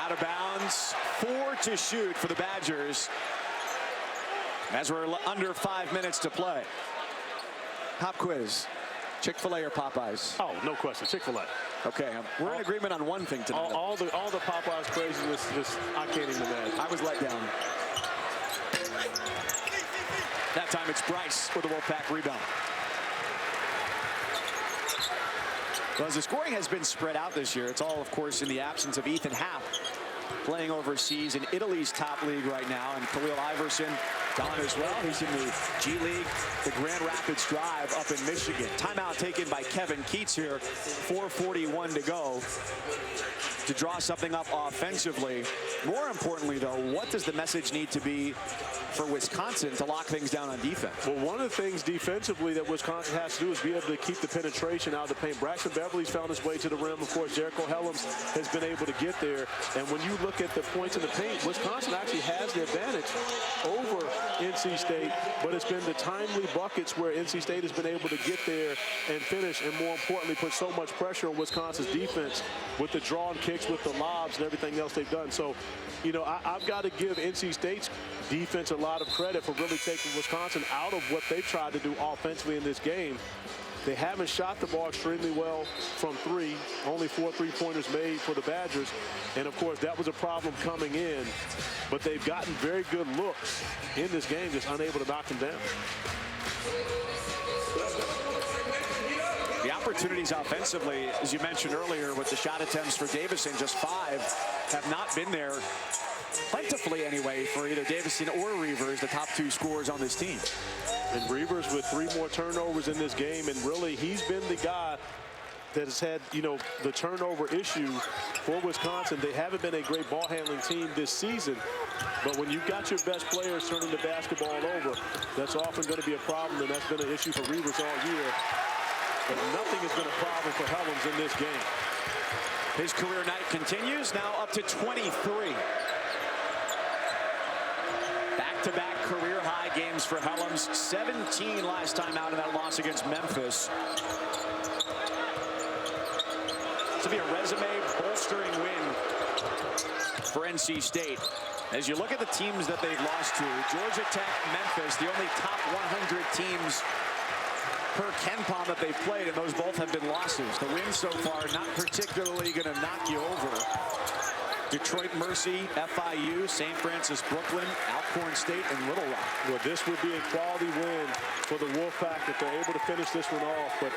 out of bounds, 4 to shoot for the Badgers as we're under 5 minutes to play. Pop quiz. Chick-fil-A or Popeyes? Oh, no question. Chick-fil-A. Okay, we're in agreement on one thing tonight. All the Popeyes craziness, just I can't even imagine. I was let down. That time it's Bryce with the Wolfpack rebound. Well, as the scoring has been spread out this year, it's all, of course, in the absence of Ethan Happ, playing overseas in Italy's top league right now, and Khalil Iverson gone as well. He's in the G League, the Grand Rapids Drive up in Michigan. Timeout taken by Kevin Keats here. 4:41 to go to draw something up offensively. More importantly, though, what does the message need to be for Wisconsin to lock things down on defense? Well, one of the things defensively that Wisconsin has to do is be able to keep the penetration out of the paint. Braxton Beverly's found his way to the rim. Of course, Jericho Helms has been able to get there. And when you look at the points in the paint, Wisconsin actually has the advantage over NC State, but it's been the timely buckets where NC State has been able to get there and finish, and more importantly, put so much pressure on Wisconsin's defense with the drawn kicks, with the lobs, and everything else they've done. So, you know, I've got to give NC State's defense a lot of credit for really taking Wisconsin out of what they've tried to do offensively in this game. They haven't shot the ball extremely well from three. Only 4 3-pointers made for the Badgers. And, of course, that was a problem coming in. But they've gotten very good looks in this game, just unable to knock them down. The opportunities offensively, as you mentioned earlier, with the shot attempts for Davison, just 5, have not been there plentifully anyway for either Davison or Reavers, the top 2 scorers on this team. And Reavers with 3 more turnovers in this game, and really he's been the guy that has had, you know, the turnover issue for Wisconsin. They haven't been a great ball handling team this season, but when you've got your best players turning the basketball over, that's often going to be a problem, and that's been an issue for Reavers all year. But nothing has been a problem for Helms in this game. His career night continues, now up to 23. Back-to-back career-high games for Helms. 17 last time out in that loss against Memphis. This will be a resume-bolstering win for NC State. As you look at the teams that they've lost to, Georgia Tech, Memphis, the only top 100 teams per KenPom that they've played, and those both have been losses. The wins so far not particularly going to knock you over. Detroit Mercy, FIU, St. Francis Brooklyn, Alcorn State, and Little Rock. Well, this would be a quality win for the Wolfpack if they're able to finish this one off. But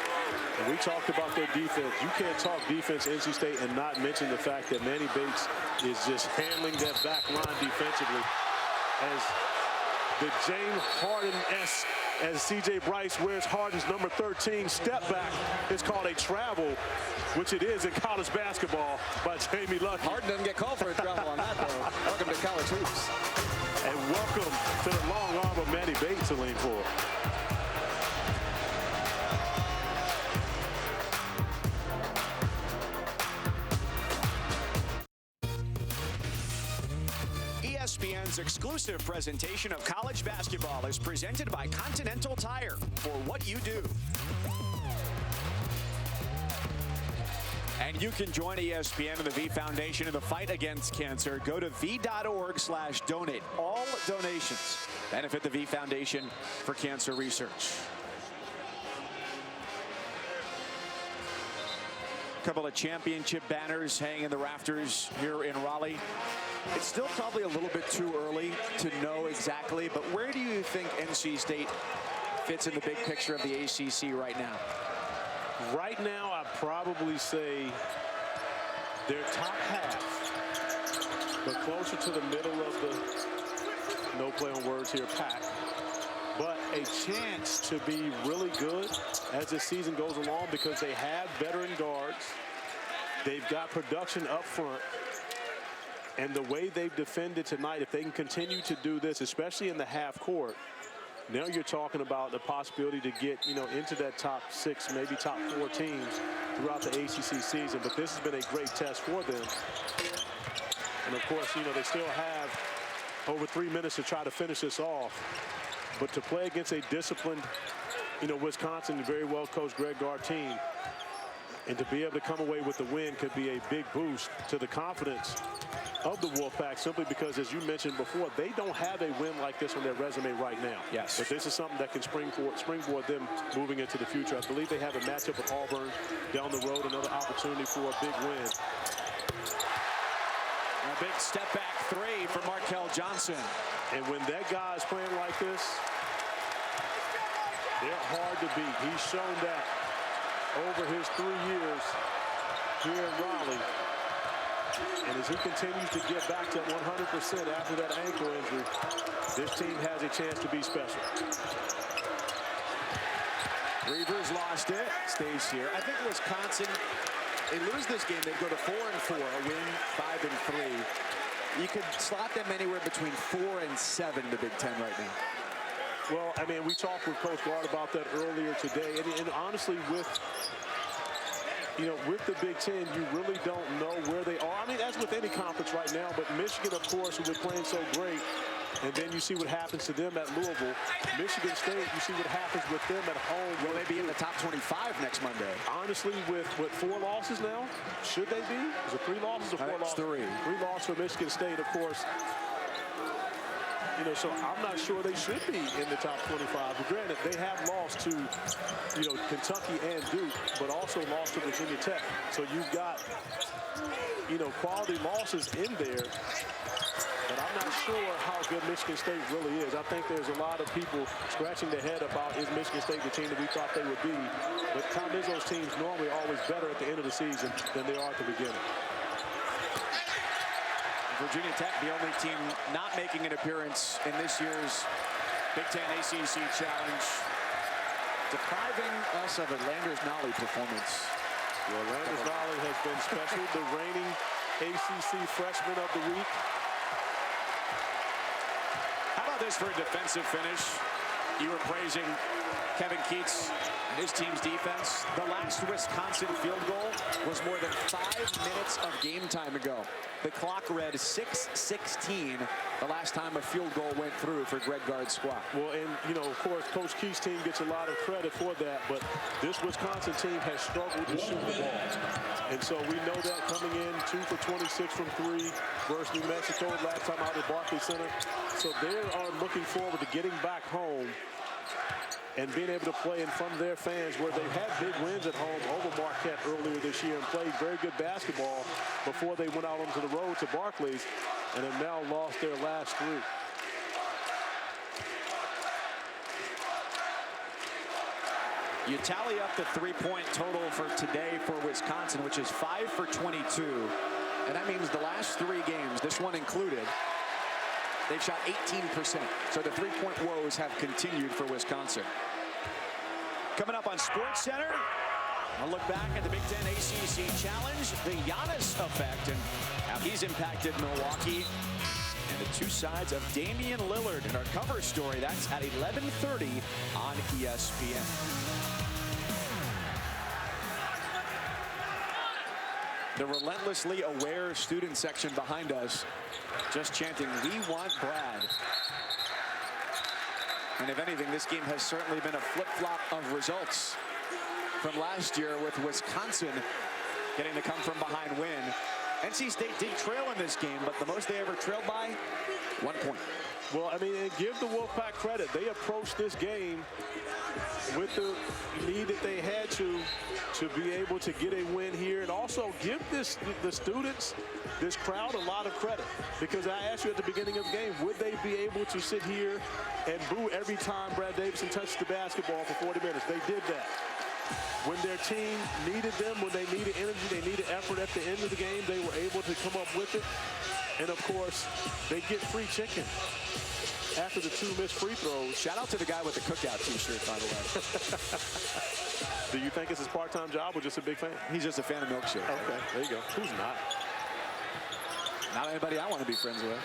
we talked about their defense. You can't talk defense NC State and not mention the fact that Manny Bates is just handling that back line defensively. As the James Harden-esque, as C.J. Bryce wears Harden's number 13 step back, is called a travel, which it is in college basketball by Jamie Lucky. Harden doesn't get called for a travel on that, though. Welcome to college hoops. And welcome to the long arm of Manny Bates to lean for. ESPN's exclusive presentation of college basketball is presented by Continental Tire, for what you do. And you can join ESPN and the V Foundation in the fight against cancer. Go to v.org/donate. All donations benefit the V Foundation for Cancer Research. A couple of championship banners hanging in the rafters here in Raleigh. It's still probably a little bit too early to know exactly, but where do you think NC State fits in the big picture of the ACC right now? Right now, I'd probably say they're top half, but closer to the middle of the, no play on words here, pack. But a chance to be really good as the season goes along because they have veteran guards. They've got production up front. And the way they've defended tonight, if they can continue to do this, especially in the half court, Now you're talking about the possibility to get, into that top 6, maybe top 4 teams throughout the ACC season. But this has been a great test for them. And, of course, they still have over 3 minutes to try to finish this off. But to play against a disciplined, Wisconsin, very well-coached Greg Gard team, and to be able to come away with the win could be a big boost to the confidence of the Wolfpack, simply because, as you mentioned before, they don't have a win like this on their resume right now. Yes. But this is something that can springboard them moving into the future. I believe they have a matchup with Auburn down the road, another opportunity for a big win. A big step back 3 for Markel Johnson. And when that guy is playing like this, they're hard to beat. He's shown that over his 3 years here in Raleigh. And as he continues to get back to 100% after that ankle injury, this team has a chance to be special. Reavers lost it, stays here. I think Wisconsin, they lose this game, they go to 4-4, a win, 5-3. You could slot them anywhere between 4 and 7 in the Big Ten right now. Well, I mean, we talked with Coach Gard about that earlier today, and honestly, with the Big Ten, you really don't know where they are. I mean, that's with any conference right now, but Michigan, of course, who been playing so great, and then you see what happens to them at Louisville. Michigan State, you see what happens with them at home. Will they be in the top 25 next Monday? Honestly, with 4 losses now, should they be? Is it 3 losses or 4 losses? 3. 3 losses for Michigan State, of course. So I'm not sure they should be in the top 25. But granted, they have lost to, Kentucky and Duke, but also lost to Virginia Tech. So you've got, quality losses in there. But I'm not sure how good Michigan State really is. I think there's a lot of people scratching their head about, is Michigan State the team that we thought they would be? But Tom Izzo's teams normally always better at the end of the season than they are at the beginning. Virginia Tech, the only team not making an appearance in this year's Big Ten ACC Challenge, depriving us of a Landers Nolley performance. Well, Landers Nolley has been special, the reigning ACC Freshman of the Week. How about this for a defensive finish? You were praising Kevin Keats and his team's defense. The last Wisconsin field goal was more than 5 minutes of game time ago. The clock read 6:16 the last time a field goal went through for Greg Gard's squad. Well, and, of course, Coach Keith's team gets a lot of credit for that, but this Wisconsin team has struggled to shoot the ball. And so we know that coming in 2 for 26 from 3 versus New Mexico last time out at Barclays Center. So they are looking forward to getting back home and being able to play in front of their fans, where they've had big wins at home over Marquette earlier this year and played very good basketball before they went out onto the road to Barclays, and have now lost their last 3. You tally up the 3-point total for today for Wisconsin, which is 5 for 22. And that means the last 3 games, this one included, they've shot 18%. So the 3-point woes have continued for Wisconsin. Coming up on SportsCenter, I'll look back at the Big Ten ACC Challenge, the Giannis effect, and how he's impacted Milwaukee, and the 2 sides of Damian Lillard in our cover story. That's at 11:30 on ESPN. The relentlessly aware student section behind us just chanting, "We want Brad." And if anything, this game has certainly been a flip-flop of results from last year, with Wisconsin getting the come-from-behind win. NC State did trail in this game, but the most they ever trailed by, 1 point. Well, I mean, and give the Wolfpack credit. They approached this game with the need that they had to be able to get a win here, and also give the students, this crowd, a lot of credit. Because I asked you at the beginning of the game, would they be able to sit here and boo every time Brad Davison touched the basketball for 40 minutes? They did that. When their team needed them, when they needed energy, they needed effort at the end of the game, they were able to come up with it. And, of course, they get free chicken after the 2 missed free throws. Shout out to the guy with the cookout T-shirt, by the way. Do you think it's his part-time job or just a big fan? He's just a fan of milkshake. Okay, there you go. Who's not? Not anybody I want to be friends with.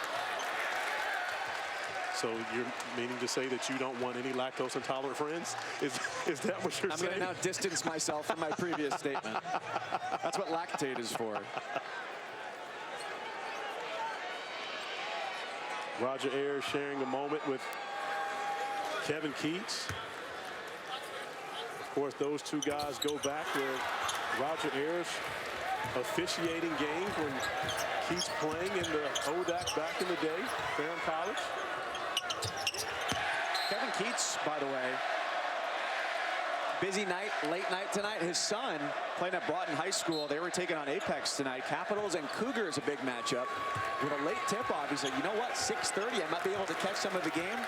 So you're meaning to say that you don't want any lactose intolerant friends? Is that what you're saying? I'm going to now distance myself from my previous statement. That's what lactate is for. Roger Ayers sharing a moment with Kevin Keats. Of course, those two guys go back where Roger Ayers officiating games when Keats playing in the ODAC back in the day, Ferrum College. Kevin Keats, by the way, busy night, late night tonight. His son playing at Broughton High School. They were taking on Apex tonight. Capitals and Cougars, a big matchup. With a late tip-off, he said, you know what, 6:30, I might be able to catch some of the game.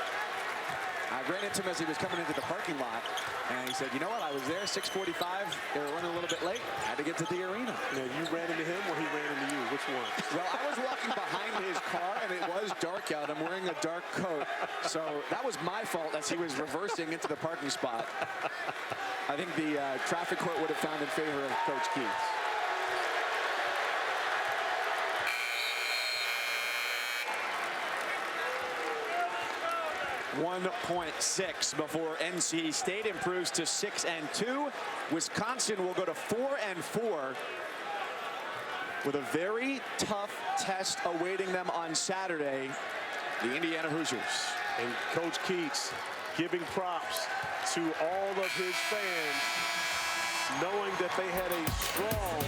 I ran into him as he was coming into the parking lot, and he said, you know what, I was there, 6:45. They were running a little bit late. I had to get to the arena. Now, you ran into him or he ran into you? Which one? Well, I was walking behind his car, and it was dark out. I'm wearing a dark coat. So that was my fault as he was reversing into the parking spot. I think the traffic court would have found in favor of Coach Keats. .6 before NC State improves to 6-2. Wisconsin will go to 4-4 with a very tough test awaiting them on Saturday. The Indiana Hoosiers. And Coach Keats giving props to all of his fans, knowing that they had a strong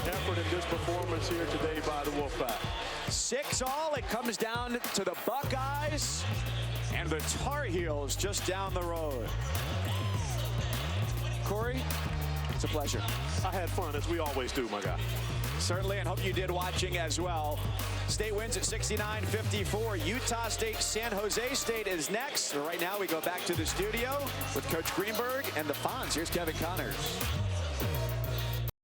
effort in this performance here today by the Wolfpack. 6-all, it comes down to the Buckeyes and the Tar Heels just down the road. Corey, it's a pleasure. I had fun, as we always do, my guy. Certainly, and hope you did watching as well. State wins at 69-54. Utah State, San Jose State is next. Right now, we go back to the studio with Coach Greenberg and the Fonz. Here's Kevin Connors.